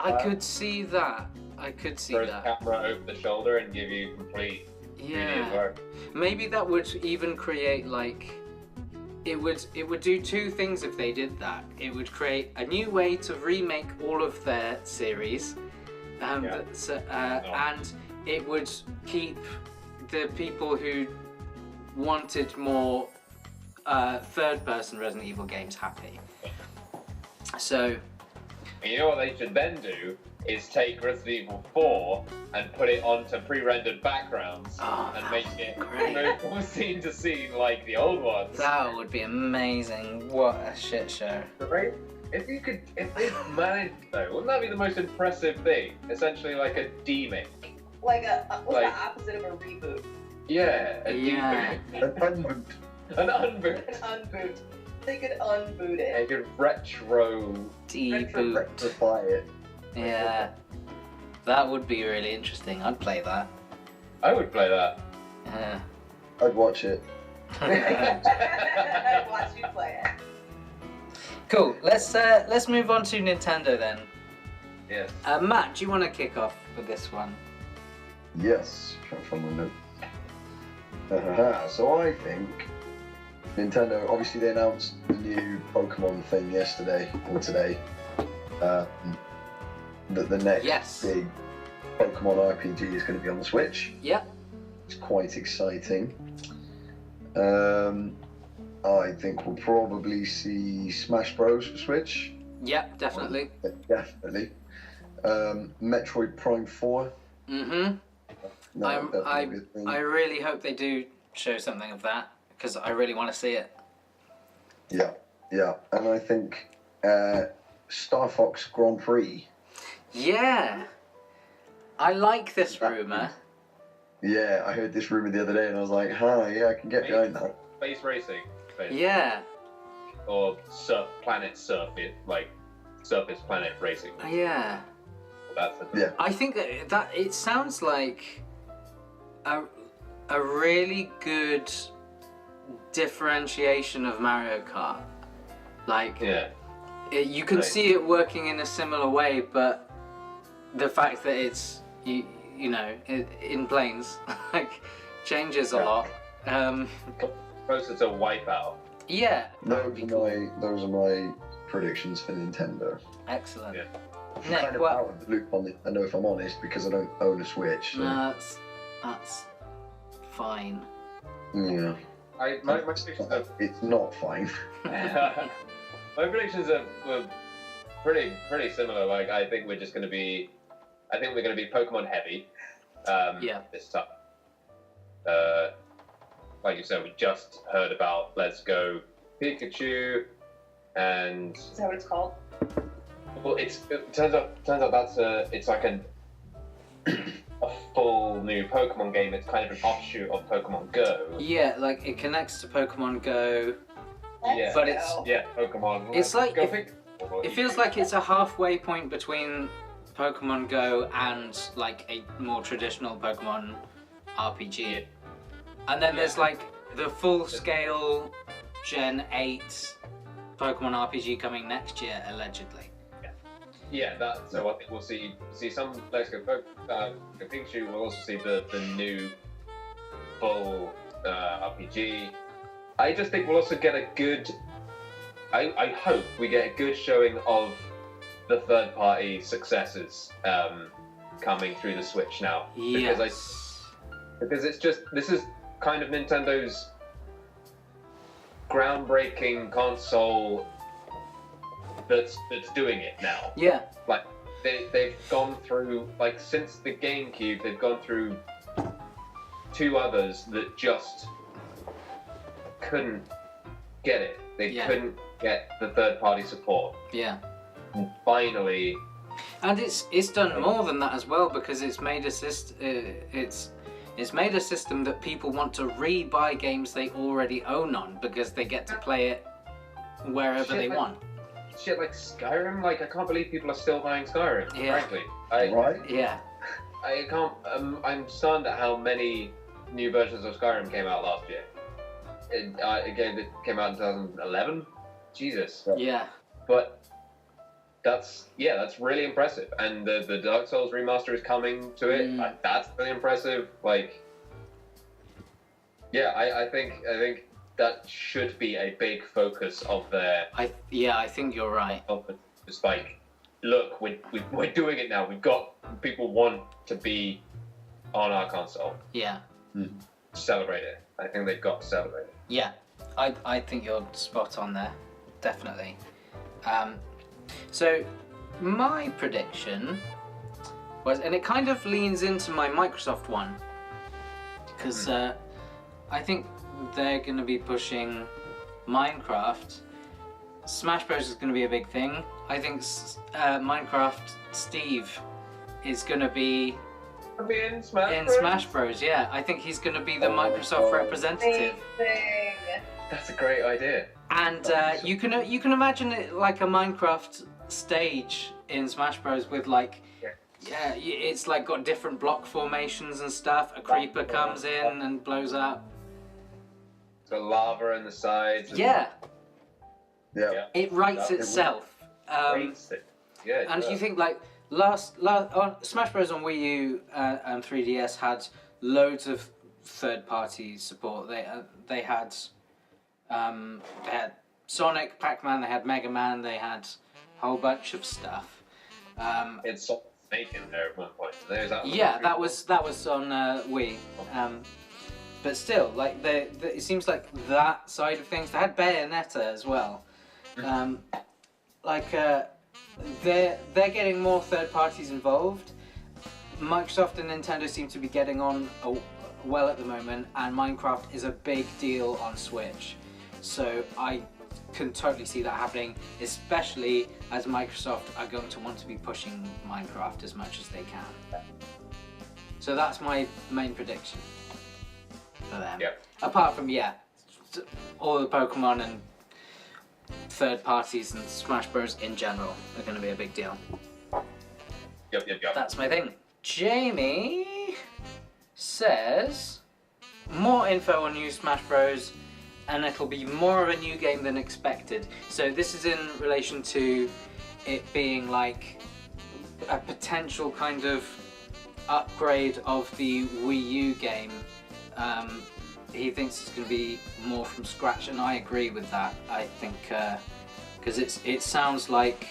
I could see that. I could see throw that. the camera over the shoulder and give you complete immediate work. Maybe that would even create like... It would do two things if they did that. It would create a new way to remake all of their series, and it would keep the people who wanted more third-person Resident Evil games happy. So, And you know what they should then do is take Resident Evil 4 and put it onto pre-rendered backgrounds and make it move from scene to scene like the old ones. that would be amazing. What a shit show. Right? If they managed though, wouldn't that be the most impressive thing? Essentially like a demake. Like what's the opposite of a reboot? Yeah, a demake. An unboot. An unboot. An unboot. They could unboot it. They could retro Deboot. Rectify it. Yeah. That would be really interesting. I'd play that. I would play that. Yeah. I'd watch it. I'd watch you play it. Cool. Let's move on to Nintendo then. Yes. Matt, do you want to kick off with this one? Yes. Trying to find my note. So I think Nintendo, obviously they announced the new Pokemon thing yesterday, or today. That the next big Pokemon RPG is going to be on the Switch. Yeah. It's quite exciting. I think we'll probably see Smash Bros for Switch. Yeah, definitely. Definitely. Metroid Prime 4. Mm-hmm. I really hope they do show something of that, because I really want to see it. Yeah. And I think Starfox Grand Prix. Yeah. I like this rumour. Yeah, I heard this rumour the other day and I was like, yeah, I can get behind that. Space racing. Yeah. Or planet surface, like surface planet racing. Yeah. I think that it sounds like a really good differentiation of Mario Kart. Like, you can see it working in a similar way, but the fact that it's in planes like changes a lot. Closer to Wipeout. Yeah. Those are my predictions for Nintendo. Excellent. Yeah. I'm Nick, kind of what? out of the loop on it. I know, if I'm honest, because I don't own a Switch. So. No, that's fine. Yeah. My predictions are It's not fine. my predictions were pretty similar. Like I think we're going to be Pokemon heavy. Yeah. This time. Like you said, we just heard about Let's Go Pikachu, and Is that what it's called? well, it turns out that's it's like a full new Pokemon game. It's kind of an offshoot of Pokemon Go. Yeah, like it connects to Pokemon Go. Yeah. But it's- go. Yeah, Pokemon. It's like Go It feels like it's a halfway point between Pokemon Go and like a more traditional Pokemon RPG. And then there's like the full-scale Gen 8 Pokemon RPG coming next year, allegedly. Yeah, so I think we'll see some Let's Go Pikachu. We'll also see the new full RPG. I just think we'll also get a good. I hope we get a good showing of the third-party successes coming through the Switch now. Yes. Because it's just this is kind of Nintendo's groundbreaking console that's doing it now. Yeah. Like they've gone through, like, since the GameCube, they've gone through two others that just couldn't get it. They couldn't get the third-party support. Yeah. And finally, And it's done more than that as well, because it's made a made a system that people want to re-buy games they already own on, because they get to play it wherever they want. shit like Skyrim, like I can't believe people are still buying Skyrim. Yeah. Frankly, Right? Yeah. I can't. I'm stunned at how many new versions of Skyrim came out last year. A game that came out in 2011. Jesus. Yeah. But that's really impressive. And the Dark Souls remaster is coming to it. Mm. That's really impressive. Like, yeah, I think that should be a big focus of their. I think you're right. Just like, look, we're doing it now. We've got people want to be on our console. Yeah. Celebrate it. I think they've got to celebrate it. Yeah. I think you're spot on there. Definitely. So my prediction was, and it kind of leans into my Microsoft one, because I think they're going to be pushing Minecraft. Smash Bros is going to be a big thing. I think Minecraft Steve is going to be In Smash Bros. Yeah, I think he's going to be the Microsoft representative. Amazing. That's a great idea. And you can imagine it like a Minecraft stage in Smash Bros. With like, it's like got different block formations and stuff. A creeper comes in and blows up. The lava in the sides. And Yeah, Yeah. it writes It itself. Rates it. Yeah. it And does. you think like last on Smash Bros on Wii U and 3DS had loads of third-party support. They had Sonic, Pac-Man, they had Mega Man, they had a whole bunch of stuff. It's Snake in there at one point. That was on Wii. But still, like it seems like that side of things. They had Bayonetta as well. They're getting more third parties involved. Microsoft and Nintendo seem to be getting on well at the moment, and Minecraft is a big deal on Switch. So I can totally see that happening, especially as Microsoft are going to want to be pushing Minecraft as much as they can. So that's my main prediction for them. Yep. Apart from, all the Pokemon and third parties and Smash Bros in general are going to be a big deal. Yep. That's my thing. Jamie says more info on new Smash Bros, and it'll be more of a new game than expected. So this is in relation to it being like a potential kind of upgrade of the Wii U game. He thinks it's going to be more from scratch, and I agree with that. I think because it sounds like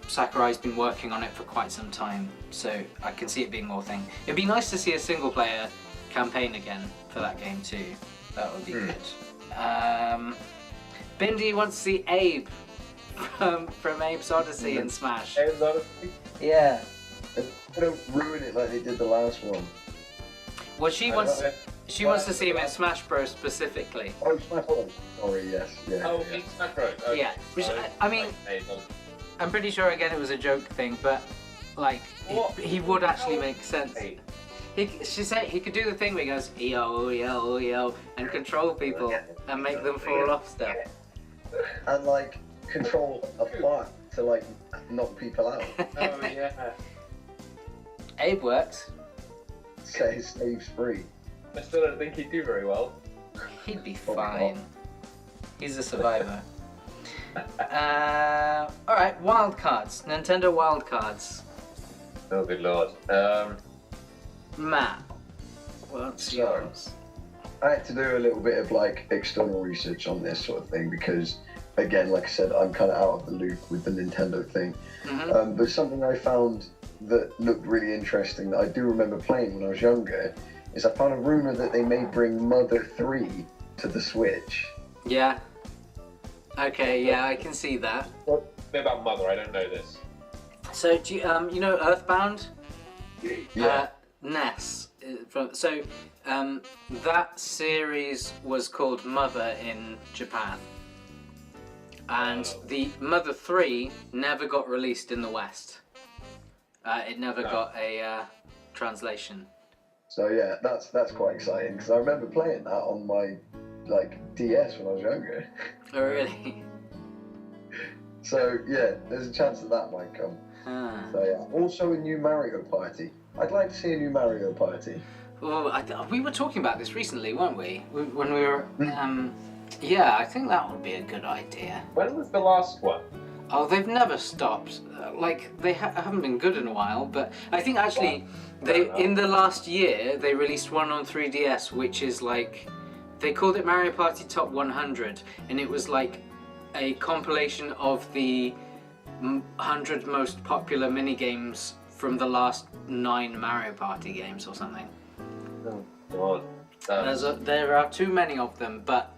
Sakurai's been working on it for quite some time, so I can see it being more thing. It'd be nice to see a single player campaign again for that game too. That would be good. Bindi wants to see Abe from Abe's Odyssey in Smash. Abe's Odyssey? Yeah. They don't ruin it like they did the last one. Well, she wants to see him in Smash Bros specifically. Oh, Smash Bros. Sorry, yes. Yeah. Oh, in Smash Bros. Okay. Yeah, which I mean, I'm pretty sure again it was a joke thing, but like he would actually make sense. She said he could do the thing where he goes yo yo yo and control people and make them fall off stuff. And like control a fart to like knock people out. Oh yeah. Abe works. Set his slaves free. I still don't think he'd do very well. He'd be fine. He's a survivor. Alright, wildcards. Nintendo wildcards. Oh good lord. Matt, what's yours? I had to do a little bit of like external research on this sort of thing because, again, like I said, I'm kind of out of the loop with the Nintendo thing. But something I found that looked really interesting that I do remember playing when I was younger is I found a rumor that they may bring Mother 3 to the Switch. Yeah. Okay, yeah, I can see that. A bit about Mother, I don't know this. So, do you, you know Earthbound? Yeah. NES. That series was called Mother in Japan. And the Mother 3 never got released in the West. It never got a translation. So yeah, that's quite exciting because I remember playing that on my like DS when I was younger. Oh really? So yeah, there's a chance that might come. So yeah, also a new Mario Party. I'd like to see a new Mario Party. Well, we were talking about this recently, weren't we? When we were, yeah, I think that would be a good idea. When was the last one? Oh, they've never stopped. Like they haven't been good in a while, but I think actually in the last year they released one on 3DS, which is like they called it Mario Party Top 100, and it was like a compilation of the 100 most popular mini games from the last 9 Mario Party games or something. Oh, God. There are too many of them, but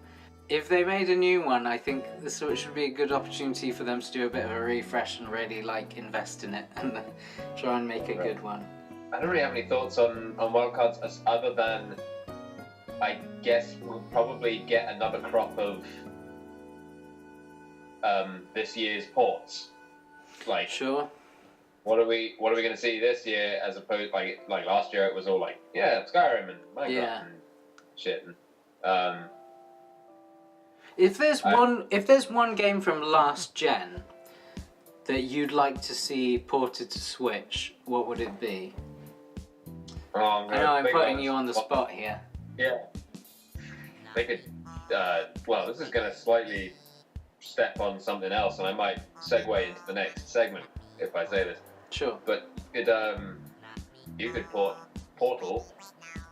if they made a new one, I think this should be a good opportunity for them to do a bit of a refresh and really like invest in it and try and make a good one. I don't really have any thoughts on wildcards other than I guess we'll probably get another crop of this year's ports. Like Sure. What are we going to see this year as opposed like last year it was all like Skyrim and Minecraft and shit. And, if there's one game from last gen that you'd like to see ported to Switch, what would it be? I know I'm putting you on the spot here. Yeah. They could. Well, this is going to slightly step on something else, and I might segue into the next segment if I say this. Sure. But you could port Portal.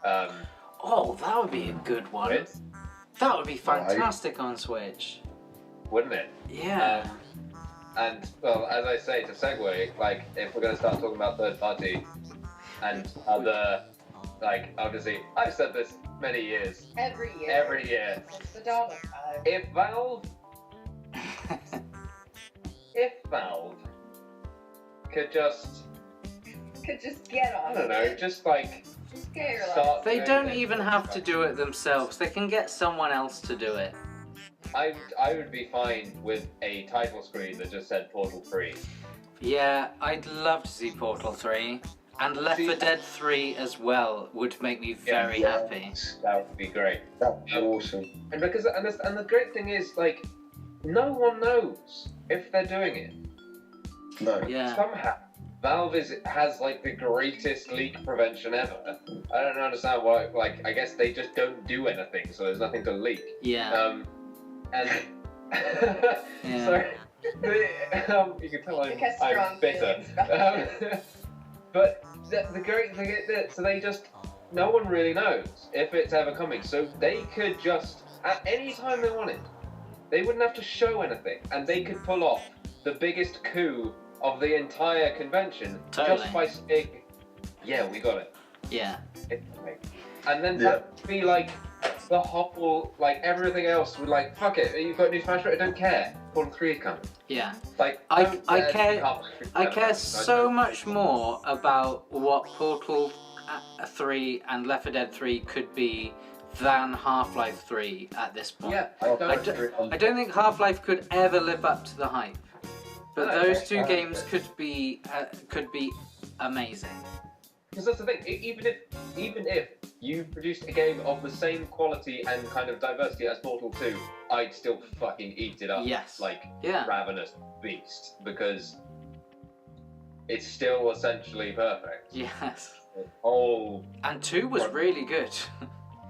Oh, that would be a good one. That would be fantastic on Switch. Wouldn't it? Yeah. And well, as I say, to segue, like if we're going to start talking about third party and other, like obviously, I've said this many years. Every year. Every year. Since the dawn of time. If Valve could just get on. I don't know, just like Just get your start. They doing don't things. even have to do it themselves. They can get someone else to do it. I would be fine with a title screen that just said Portal 3. Yeah, I'd love to see Portal 3. And Left 4 Dead 3 as well would make me very happy. That would be great. That'd be awesome. And the great thing is, like, no one knows if they're doing it. No. Yeah. Somehow, Valve has like the greatest leak prevention ever. I don't understand why. Like, I guess they just don't do anything, so there's nothing to leak. Yeah. And Yeah. sorry, you can tell I'm strong bitter. feelings. But the great thing is, so they just no one really knows if it's ever coming. So they could just at any time they wanted, they wouldn't have to show anything, and they could pull off the biggest coup of the entire convention Totally. just by saying, "Yeah, we got it." Yeah. And then that would be like the whole, like everything else would like, fuck it, you've got a new Smash Bros. I don't care. Portal 3 is coming. Yeah. Like I care so much more about what Portal 3 and Left 4 Dead 3 could be than Half-Life 3 at this point. Yeah, I don't think Half-Life could ever live up to the hype, but No, those two games could be amazing. Because that's the thing. Even if you produced a game of the same quality and kind of diversity as Portal 2, I'd still fucking eat it up. Yes. Like Yeah. ravenous beast, because it's still essentially perfect. Yes. Oh. And 2 was really good.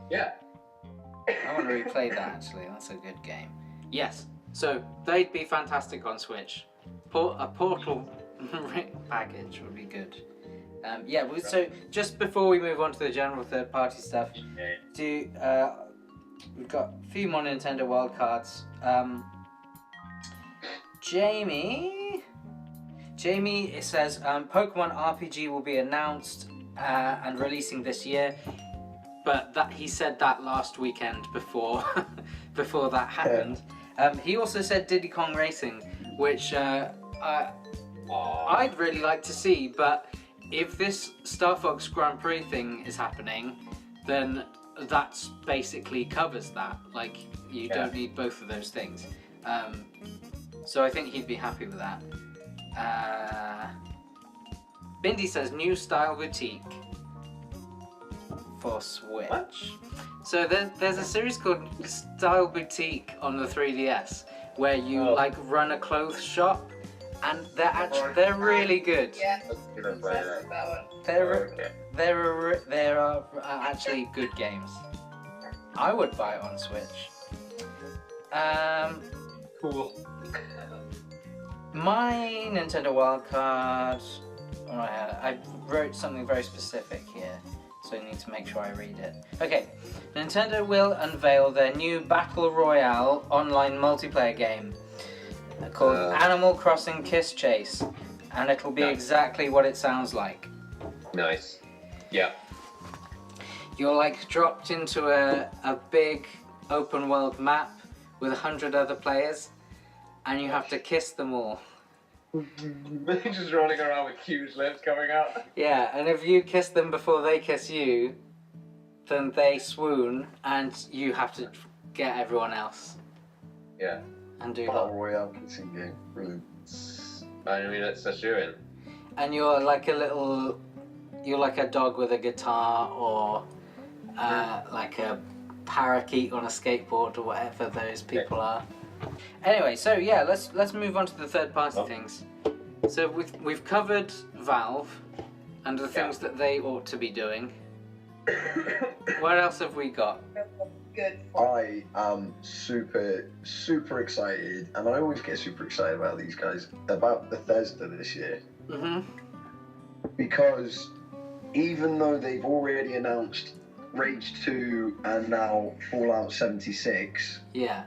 Yeah. I want to replay that actually. That's a good game. Yes. So they'd be fantastic on Switch. A Portal package would be good. So just before we move on to the general third-party stuff, we've got a few more Nintendo wildcards. Jamie, it says Pokemon RPG will be announced and releasing this year, but he said that last weekend before before that happened. He also said Diddy Kong Racing, which I'd really like to see, but if this Starfox Grand Prix thing is happening, then that's basically covers that. Like, you don't need both of those things. So I think he'd be happy with that. Bindi says, new style boutique for Switch. What? So there's a series called Style Boutique on the 3DS, where you like run a clothes shop, and they're really good. Yeah, Gonna play that's that one. There are actually good games. I would buy it on Switch. Cool. My Nintendo wildcard. I wrote something very specific here, so I need to make sure I read it. Okay, Nintendo will unveil their new Battle Royale online multiplayer game called Animal Crossing Kiss Chase, and it'll be exactly what it sounds like. Nice. Yeah. You're like dropped into a big open world map with 100 other players, and you have to kiss them all. Just running around with huge lips coming out. Yeah, and if you kiss them before they kiss you, then they swoon, and you have to get everyone else. Yeah. And do Battle that. Royale kissing game. Brilliant. I mean, it's a shoo-in. And you're like a dog with a guitar, or like a parakeet on a skateboard, or whatever those people are. Anyway, so yeah, let's move on to the third party things. So we've covered Valve and the things that they ought to be doing. What else have we got? Good. I am super excited, and I always get super excited about these guys, about Bethesda this year. Mm-hmm. Because even though they've already announced Rage 2 and now Fallout 76, Yeah.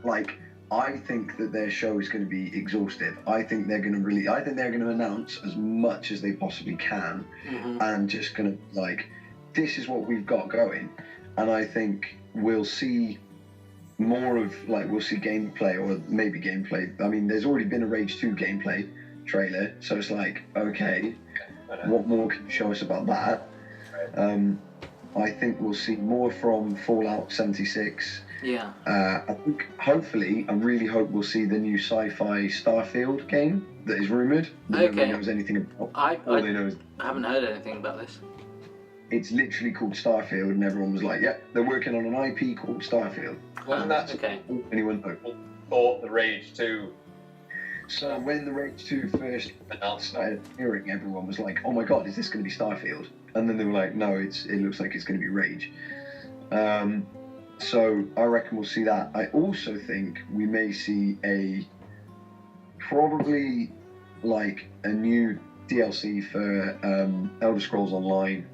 like, I think that their show is going to be exhaustive. I think they're going to announce as much as they possibly can, and just going to, like, this is what we've got going. And I think we'll see more of, like, we'll see gameplay, or maybe gameplay. I mean, there's already been a Rage 2 gameplay trailer, so it's like, okay, what more can you show us about that? I think we'll see more from Fallout 76. Yeah. I think, hopefully, I really hope we'll see the new sci-fi Starfield game that is rumoured. Nobody knows anything about. All they know is I haven't heard anything about this. it's literally called Starfield, and everyone was like, "Yep, they're working on an IP called Starfield." Wasn't that okay? Anyone know? thought the Rage 2? So when the Rage 2 first started appearing, everyone was like, "Oh my god, is this going to be Starfield?" And then they were like, "No, it looks like it's going to be Rage." So I reckon we'll see that. I also think we may see probably like a new DLC for Elder Scrolls Online.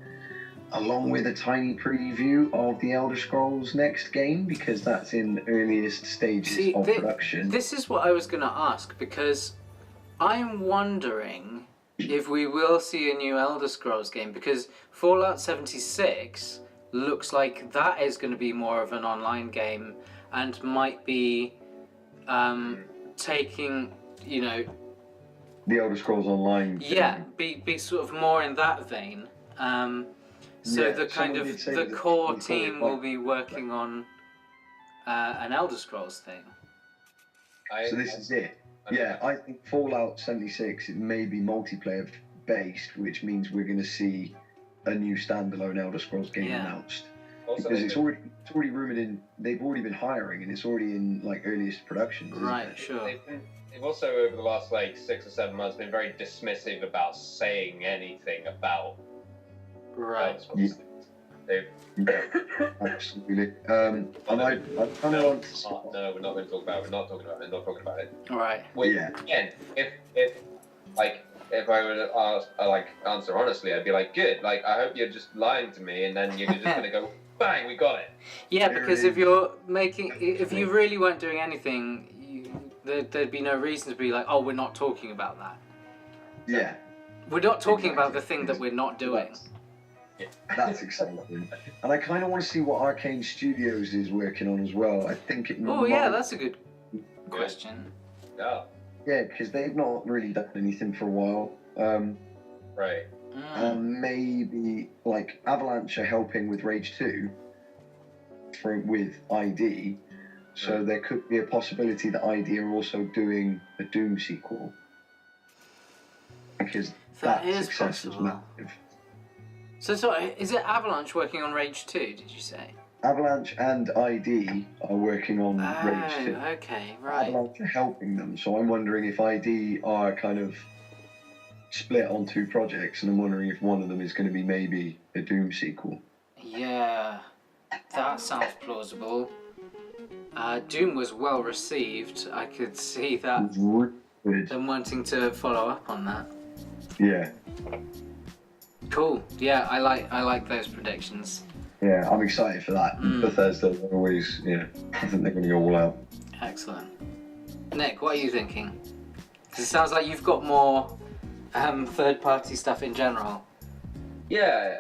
along with a tiny preview of the Elder Scrolls next game, because that's in earliest stages of production. This is what I was going to ask, because I'm wondering if we will see a new Elder Scrolls game, because Fallout 76 looks like that is going to be more of an online game and might be taking, you know... The Elder Scrolls Online. Yeah, be sort of more in that vein. So the kind of the core team will be working on an Elder Scrolls thing. So this is it. Yeah, I think Fallout 76 may be multiplayer based, which means we're going to see a new standalone Elder Scrolls game announced. Also, because it's already rumored in. They've already been hiring, and it's already in like earliest production. Right, sure. They've also over the last like 6 or 7 months been very dismissive about saying anything about. Right. Absolutely. And I kind of want to. No, we're not going to talk about it. We're not talking about it. We're not talking about it. All right. Again, if I were to ask, answer honestly, I'd be like, good. Like, I hope you're just lying to me, and then you're just going to go, bang, we got it. Yeah, because if you really weren't doing anything, there'd be no reason to be like, oh, we're not talking about that. Yeah. We're not talking about the thing that we're not doing. That's exciting. And I kind of want to see what Arcane Studios is working on as well. I think it. Oh yeah, that's a good question. Yeah. Yeah, because they've not really done anything for a while. Right. And maybe like Avalanche are helping with Rage 2 with ID. So there could be a possibility that ID are also doing a Doom sequel. Because that is success possible. was massive. So is it Avalanche working on Rage 2, did you say? Avalanche and ID are working on Rage 2. Okay, right. Avalanche are helping them, so I'm wondering if ID are kind of split on 2 projects, and I'm wondering if one of them is going to be maybe a Doom sequel. Yeah, that sounds plausible. Doom was well received. I could see that. Them wanting to follow up on that. Yeah. Cool. Yeah, I like those predictions. Yeah, I'm excited for that. Bethesda are always, I think they're going to go all out. Excellent. Nick, what are you thinking? 'Cause it sounds like you've got more third-party stuff in general. Yeah.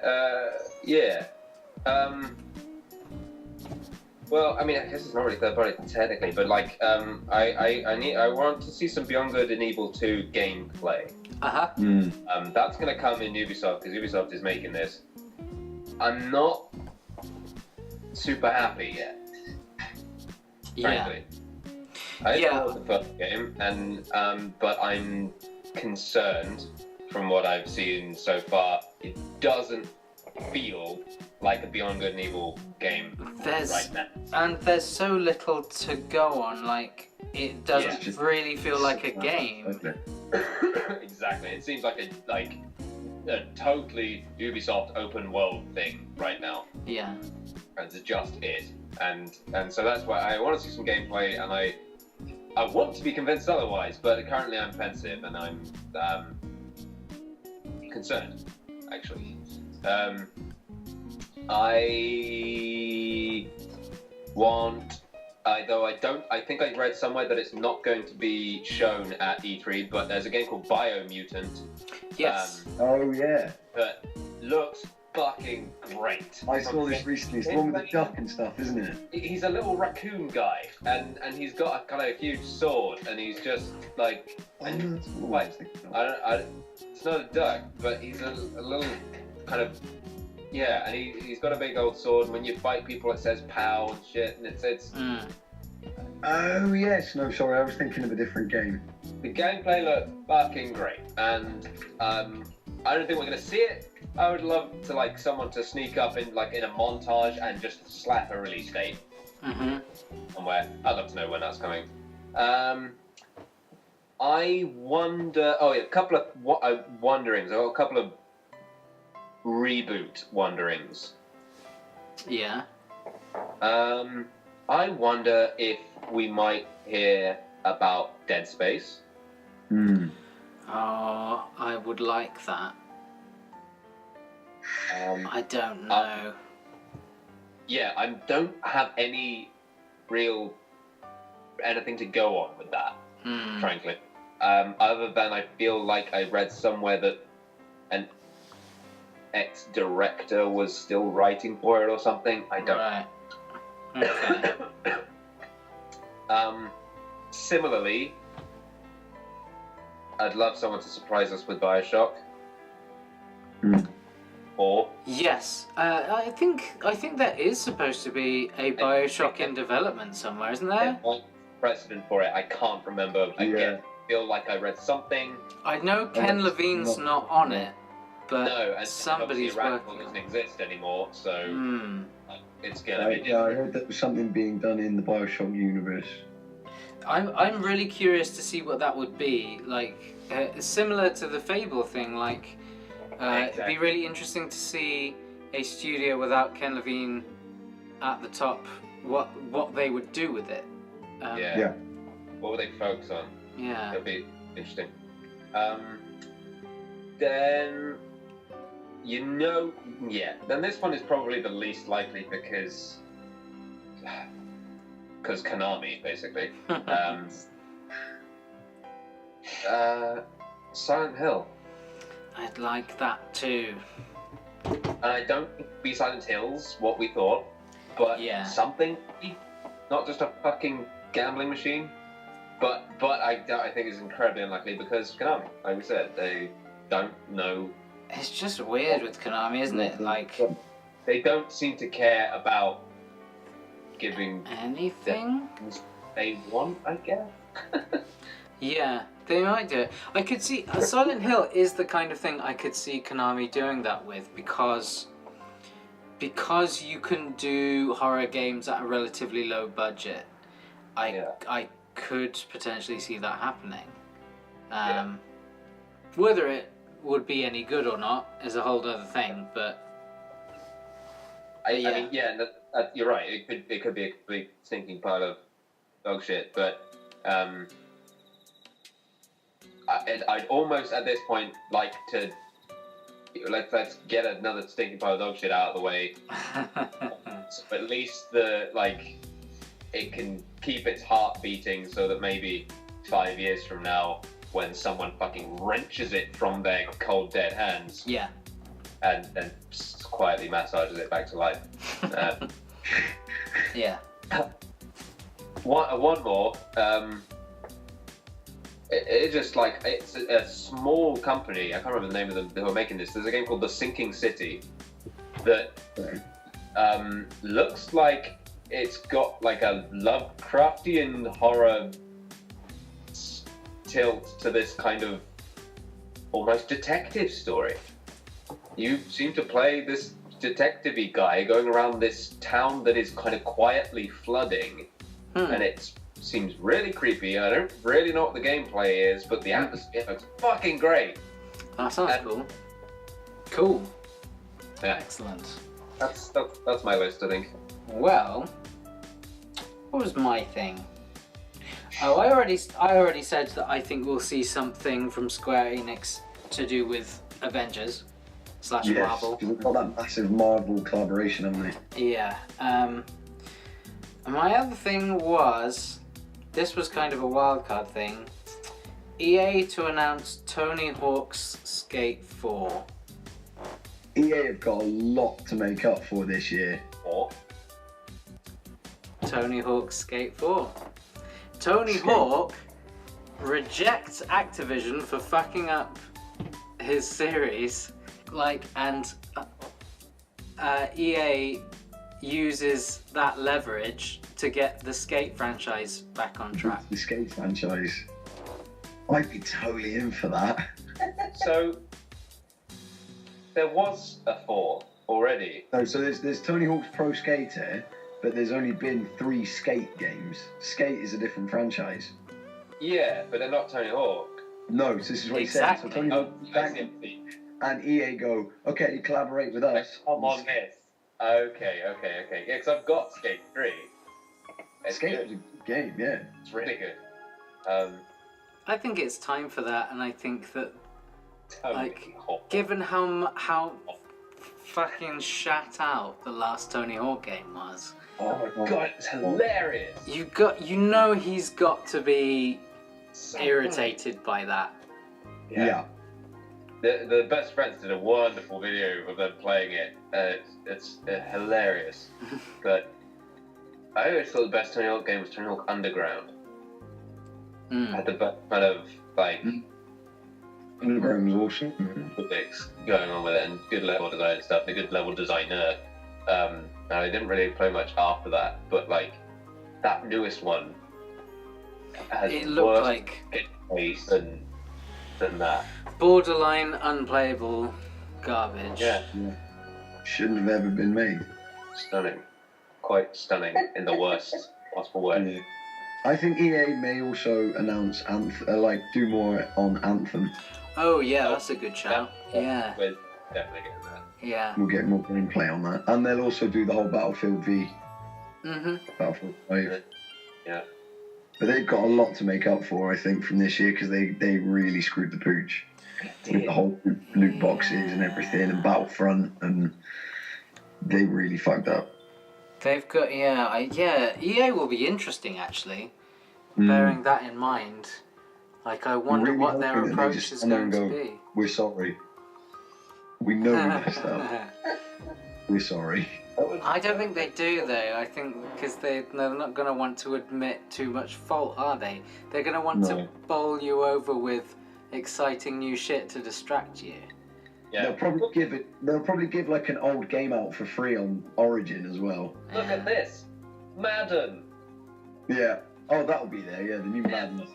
Well, I mean, I guess it's not really third party technically, but like, I want to see some Beyond Good and Evil 2 gameplay. That's gonna come in Ubisoft because Ubisoft is making this. I'm not super happy yet. Frankly. I enjoyed the first game, and but I'm concerned from what I've seen so far. It doesn't feel like a Beyond Good and Evil game right now. And there's so little to go on, like, it doesn't really feel like a game. Exactly. It seems like a totally Ubisoft open world thing right now. Yeah. That's just it. And so that's why I want to see some gameplay, and I want to be convinced otherwise, but currently I'm pensive and I'm concerned, actually. I think I read somewhere that it's not going to be shown at E3, but there's a game called Biomutant. Yes. Oh yeah. That looks fucking great. I saw this recently. It's the one with the duck and stuff, isn't it? He's a little raccoon guy, and he's got a kind of huge sword, and he's just like, it's not a duck, but he's a little kind of. Yeah, and he's got a big old sword. When you fight people, it says "pow" and shit, and it's. Oh yes, no, sorry, I was thinking of a different game. The gameplay looked fucking great, and I don't think we're gonna see it. I would love to someone to sneak up in a montage and just slap a release date somewhere. I'd love to know when that's coming. I wonder. Oh yeah, a couple of wonderings. I've got a couple of reboot wonderings. Yeah. I wonder if we might hear about Dead Space. Oh, I would like that. I don't know. Yeah, I don't have any real anything to go on with that, frankly. Other than I feel like I read somewhere that an ex-director was still writing for it or something. I don't. Right. Okay. Similarly, I'd love someone to surprise us with BioShock. Or Yes, I think there is supposed to be a BioShock in development somewhere, isn't there? one precedent for it. I can't remember. Again, I feel like I read something. I know Ken Levine's not on it, but No, and somebody's obviously working Ragdoll on doesn't it. exist anymore, so it's gonna be. Yeah, I heard there was something being done in the BioShock universe. I'm really curious to see what that would be like. Similar to the Fable thing, like it'd be really interesting to see a studio without Ken Levine at the top. What they would do with it. Yeah. What would they focus on? Yeah. That'd be interesting. Then then this one is probably the least likely because Konami, basically. Silent Hill. I'd like that too. And I don't think it'd be Silent Hill's what we thought, but something, not just a fucking gambling machine. But I think it's incredibly unlikely because Konami, like we said, they don't know. It's just weird with Konami, isn't it? Like they don't seem to care about giving anything they want, I guess. Yeah, they might do it. I could see Silent Hill is the kind of thing I could see Konami doing that with because you can do horror games at a relatively low budget. I could potentially see that happening. Whether it would be any good or not is a whole other thing, but I mean, you're right. It could be a complete stinking pile of dog shit, but I'd almost at this point like to let's get another stinking pile of dog shit out of the way. So at least it can keep its heart beating, so that maybe 5 years from now, when someone fucking wrenches it from their cold dead hands, and then quietly massages it back to life. One more. It's just like it's a small company. I can't remember the name of them who are making this. There's a game called The Sinking City that looks like it's got like a Lovecraftian horror tilt to this kind of almost detective story. You seem to play this detective-y guy going around this town that is kind of quietly flooding, and it seems really creepy. I don't really know what the gameplay is, but the atmosphere looks fucking great. That sounds cool. Cool. Yeah. Excellent. That's my list, I think. Well, what was my thing? Oh, I already said that I think we'll see something from Square Enix to do with Avengers / Marvel. We've got that massive Marvel collaboration, haven't we? Yeah. My other thing was, this was kind of a wildcard thing. EA to announce Tony Hawk's Skate 4. EA have got a lot to make up for this year. Tony Hawk's Skate 4. Tony Hawk rejects Activision for fucking up his series, and EA uses that leverage to get the Skate franchise back on track. The Skate franchise. I'd be totally in for that. So there was a 4 already. No, so there's Tony Hawk's Pro Skater, but there's only been 3 Skate games. Skate is a different franchise. Yeah, but they're not Tony Hawk. No, so this is what Exactly. he said. So Tony Hawk back, and EA go, okay, collaborate with us. Come on this. Okay. Yeah, because I've got Skate 3. Skate is a good game, yeah. It's really good. I think it's time for that, and I think that, Tony Hawk. given how fucking shat out the last Tony Hawk game was. Oh my god, it's hilarious. You know he's got to be So irritated by that. funny. Yeah. The best friends did a wonderful video of them playing it. It's hilarious. But I always thought the best Tony Hawk game was Tony Hawk Underground. Had the best kind of like Underground was awesome. physics going on with it and good level design and stuff. A good level designer. And I didn't really play much after that, but like that newest one has It looked worse like pace than that. borderline unplayable garbage. Yeah, Shouldn't have ever been made. stunning, quite stunning in the worst possible way. Yeah. I think EA may also announce do more on Anthem. Oh yeah, that's a good shout. Yeah, We're definitely getting that. yeah. We'll get more gameplay on that, and they'll also do the whole Battlefield V, Battlefield 5. Yeah. But they've got a lot to make up for, I think, from this year because they really screwed the pooch with the whole loot boxes and everything, and Battlefront, and they really fucked up. They've got EA will be interesting actually. Bearing that in mind, like I wonder really what their hoping that they approach just is stand there going and to go, be. We're sorry. We know we messed up. We're sorry. I don't think they do though. I think because they're not going to want to admit too much fault, are they? They're going to want to bowl you over with exciting new shit to distract you. Yeah. They'll probably give like an old game out for free on Origin as well. Look at this, Madden. Yeah. Oh, that'll be there. Yeah, the new Madden.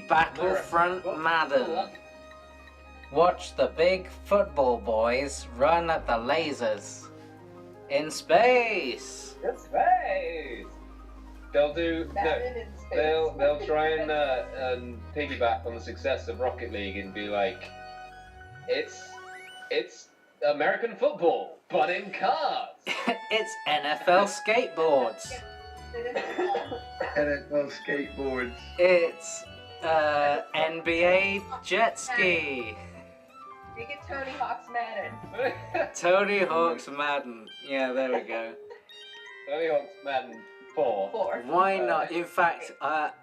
Battlefront Madden. Watch the big football boys run at the lasers in space. It's space. They'll do. Batman in space. They'll try and piggyback on the success of Rocket League and be like, it's American football, but in cars. It's NFL skateboards. NFL skateboards. It's NBA jet ski. Make it Tony Hawk's Madden. Tony Hawk's Madden. Yeah, there we go. Tony Hawk's Madden 4. 4. Why not? In fact,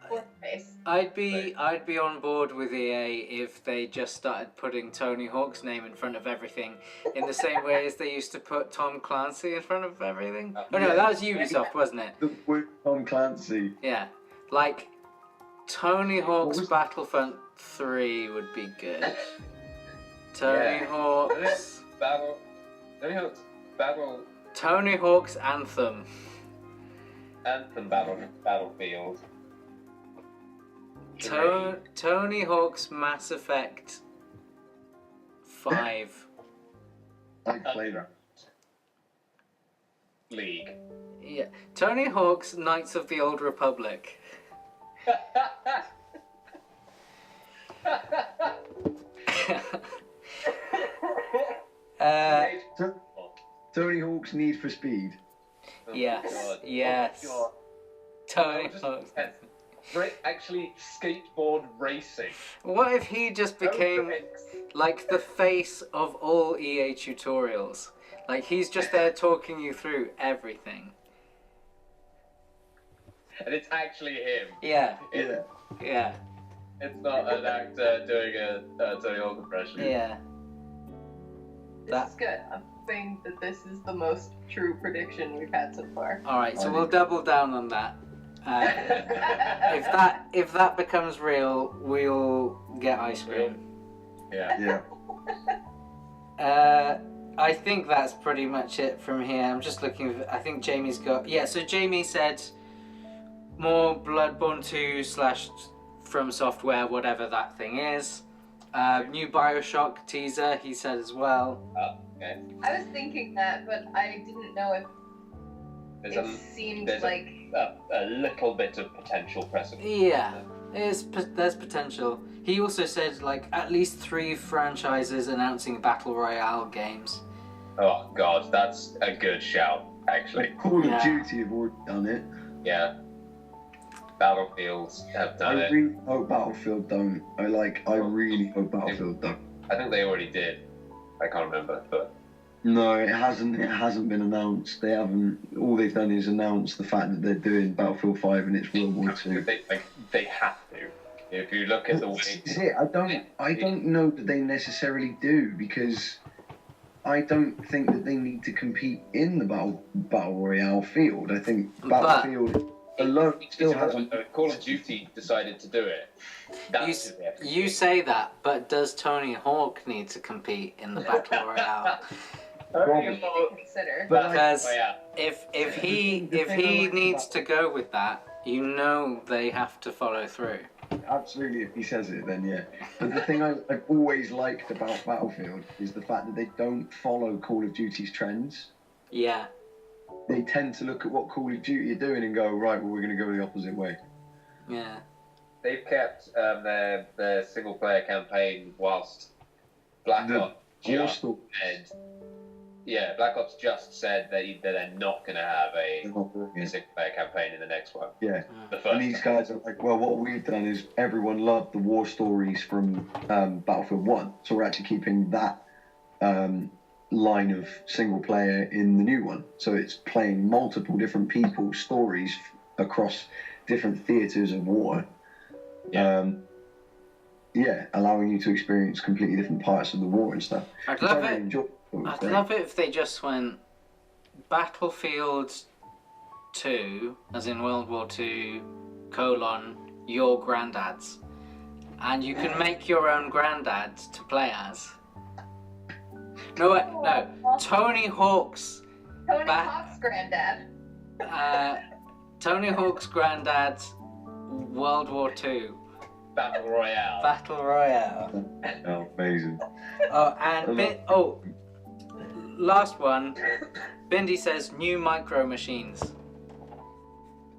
Fourth base. I'd be on board with EA if they just started putting Tony Hawk's name in front of everything, in the same way as they used to put Tom Clancy in front of everything. Oh no, that was Ubisoft, wasn't it? The word Tom Clancy. Yeah, like Tony Hawk's Battlefront 3 would be good. Tony Hawk's Tony Hawk's Battle. Tony Hawk's Anthem. Anthem Battlefield. Tony Hawk's Mass Effect 5. I played that. League. Yeah, Tony Hawk's Knights of the Old Republic. Tony Hawk's Need for Speed. Oh Yes, God. yes. Oh Tony God. Hawk's. Actually, skateboard racing. What if he just became like the face of all EA tutorials? Like he's just there talking you through everything. And it's actually him. Yeah, Yeah. yeah, It's not an actor doing a Tony Hawk impression. yeah. This is good. I'm hoping that this is the most true prediction we've had so far. All right, so we'll double down on that. If that becomes real, we'll get ice cream. Yeah. Yeah. I think that's pretty much it from here. I'm just looking. I think Jamie's got. Yeah, so Jamie said more Bloodborne 2 / From Software, whatever that thing is. New Bioshock teaser, he said as well. Oh, okay. I was thinking that, but I didn't know if it seemed like... a little bit of potential precedent. Yeah, there's potential. He also said like at least 3 franchises announcing battle royale games. Oh God, that's a good shout, actually. Call Yeah. of Duty have already done it. Yeah. Battlefields have done I it. really hope Battlefield don't. I really hope Battlefield don't. I think they already did. I can't remember, but No, it hasn't. It hasn't been announced. They haven't. All they've done is announce the fact that they're doing Battlefield 5 and it's World War II. They have to. If you look at the way. This is it. I don't know that they necessarily do, because I don't think that they need to compete in the battle royale field. I think Battlefield alone still has. Call of Duty decided to do it. You say that, but does Tony Hawk need to compete in the battle royale? Consider. Because if he needs to go with that, you know they have to follow through. Absolutely, if he says it, then yeah. But the thing I've always liked about Battlefield is the fact that they don't follow Call of Duty's trends. Yeah. They tend to look at what Call of Duty are doing and go, right, well, we're going to go the opposite way. Yeah. They've kept their single player campaign whilst Black Ops just said, Black Ops just said that they're not going to have a single player campaign in the next one. Yeah. And these guys are like, well, what we've done is everyone loved the war stories from Battlefield 1, so we're actually keeping that line of single player in the new one. So it's playing multiple different people's stories across different theatres of war. Allowing you to experience completely different parts of the war and stuff. I'd love it if they just went Battlefield 2, as in World War II, your granddads. And you can make your own granddads to play as. No, Tony Hawk's granddad. Tony Hawk's granddad's World War II. Battle Royale. Oh, amazing. Last one. Bindi says new micro machines.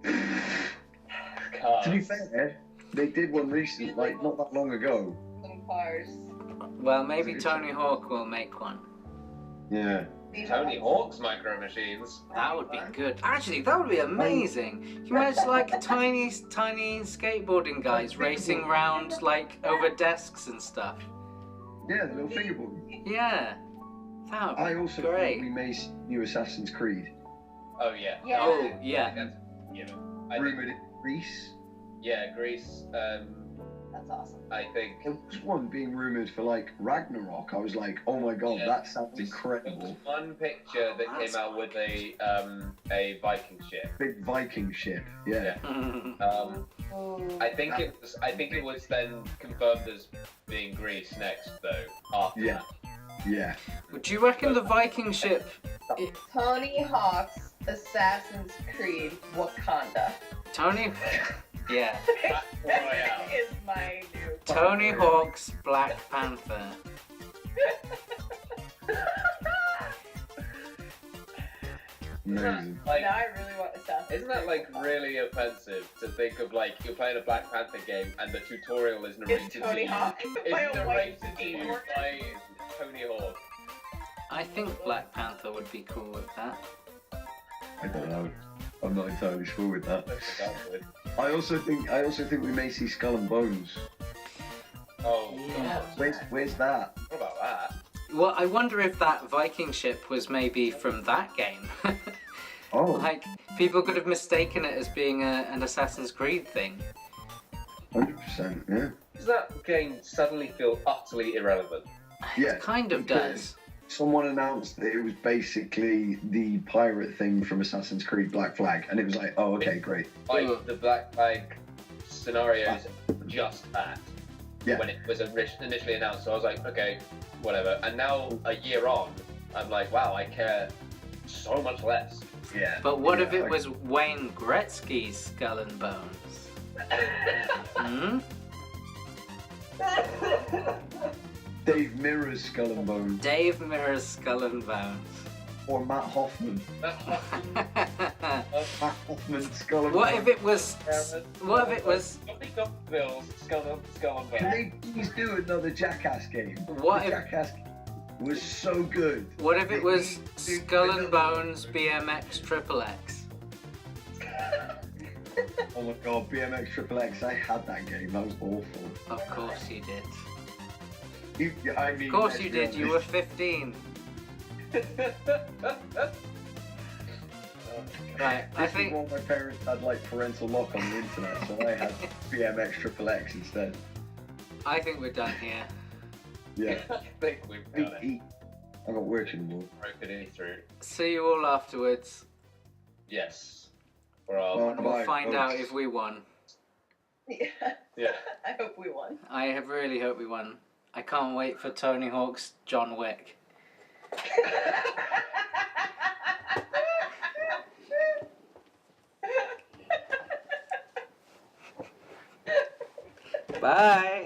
To be fair, they did one recently, like not that long ago. Cars. Well, maybe Tony Hawk will make one. Yeah. Tony Hawk's micro machines. That would be good. Actually, that would be amazing. Can you imagine like tiny skateboarding guys racing around like over desks and stuff? Yeah, the little fingerboard. Yeah. That would be I also great. think we may see new Assassin's Creed. Oh yeah. Oh yeah. Rumoured in Greece. Yeah, Greece. That's awesome. I think There was one being rumoured for like Ragnarok. I was like, oh my god, that sounds incredible. One picture that came out with a Viking ship. Big Viking ship. Yeah. I think it was then confirmed as being Greece next though. After that. Yeah. Would you reckon the Viking ship? Tony Hawk's Assassin's Creed Wakanda. Yeah. That is my new. Tony Hawk's Black Panther. Amazing. Like, Now I really want Assassin's isn't that like really offensive to think of like you're playing a Black Panther game and the tutorial is narrated to Tony you? Hawk. It's narrated to you by Tony Hawk. I think Black Panther would be cool with that. I don't know. I'm not entirely sure with that. I also think we may see Skull and Bones. Oh Yeah. god. Where's that? What about that? Well, I wonder if that Viking ship was maybe from that game. Oh. Like, people could have mistaken it as being an Assassin's Creed thing. 100%, yeah. Does that game suddenly feel utterly irrelevant? Yeah. It kind of does. Someone announced that it was basically the pirate thing from Assassin's Creed Black Flag, and it was like, oh, okay, great. Like the Black Flag scenario is just that. Yeah. When it was initially announced, so I was like, okay, whatever. And now a year on, I'm like, wow, I care so much less. Yeah. But what if it was Wayne Gretzky's Skull and Bones? Hmm? Dave Mirra's Skull and Bones, Dave Mirra's Skull and Bones. or Matt Hoffman. Matt Hoffman's Skull and What Bones. if it was? What if it was? Bill's Skull and Can Bones. they please do another Jackass game? What The if? Jackass was so good. What if it was Skull and Bones BMX Triple X? Oh my god, BMX Triple X, I had that game, that was awful. Of course you did. I mean, Of course you did. You were 15. Right, I This is think what my parents had like parental lock on the internet, so I had BMX Triple X instead. we're done here. Yeah. I think we've got it. I got work in the morning. Broken through. See you all afterwards. Yes. We're all. Well, And we'll Bye, find out folks. if we won. Yeah. Yeah. I hope we won. I have really hope we won. I can't wait for Tony Hawk's John Wick. Bye.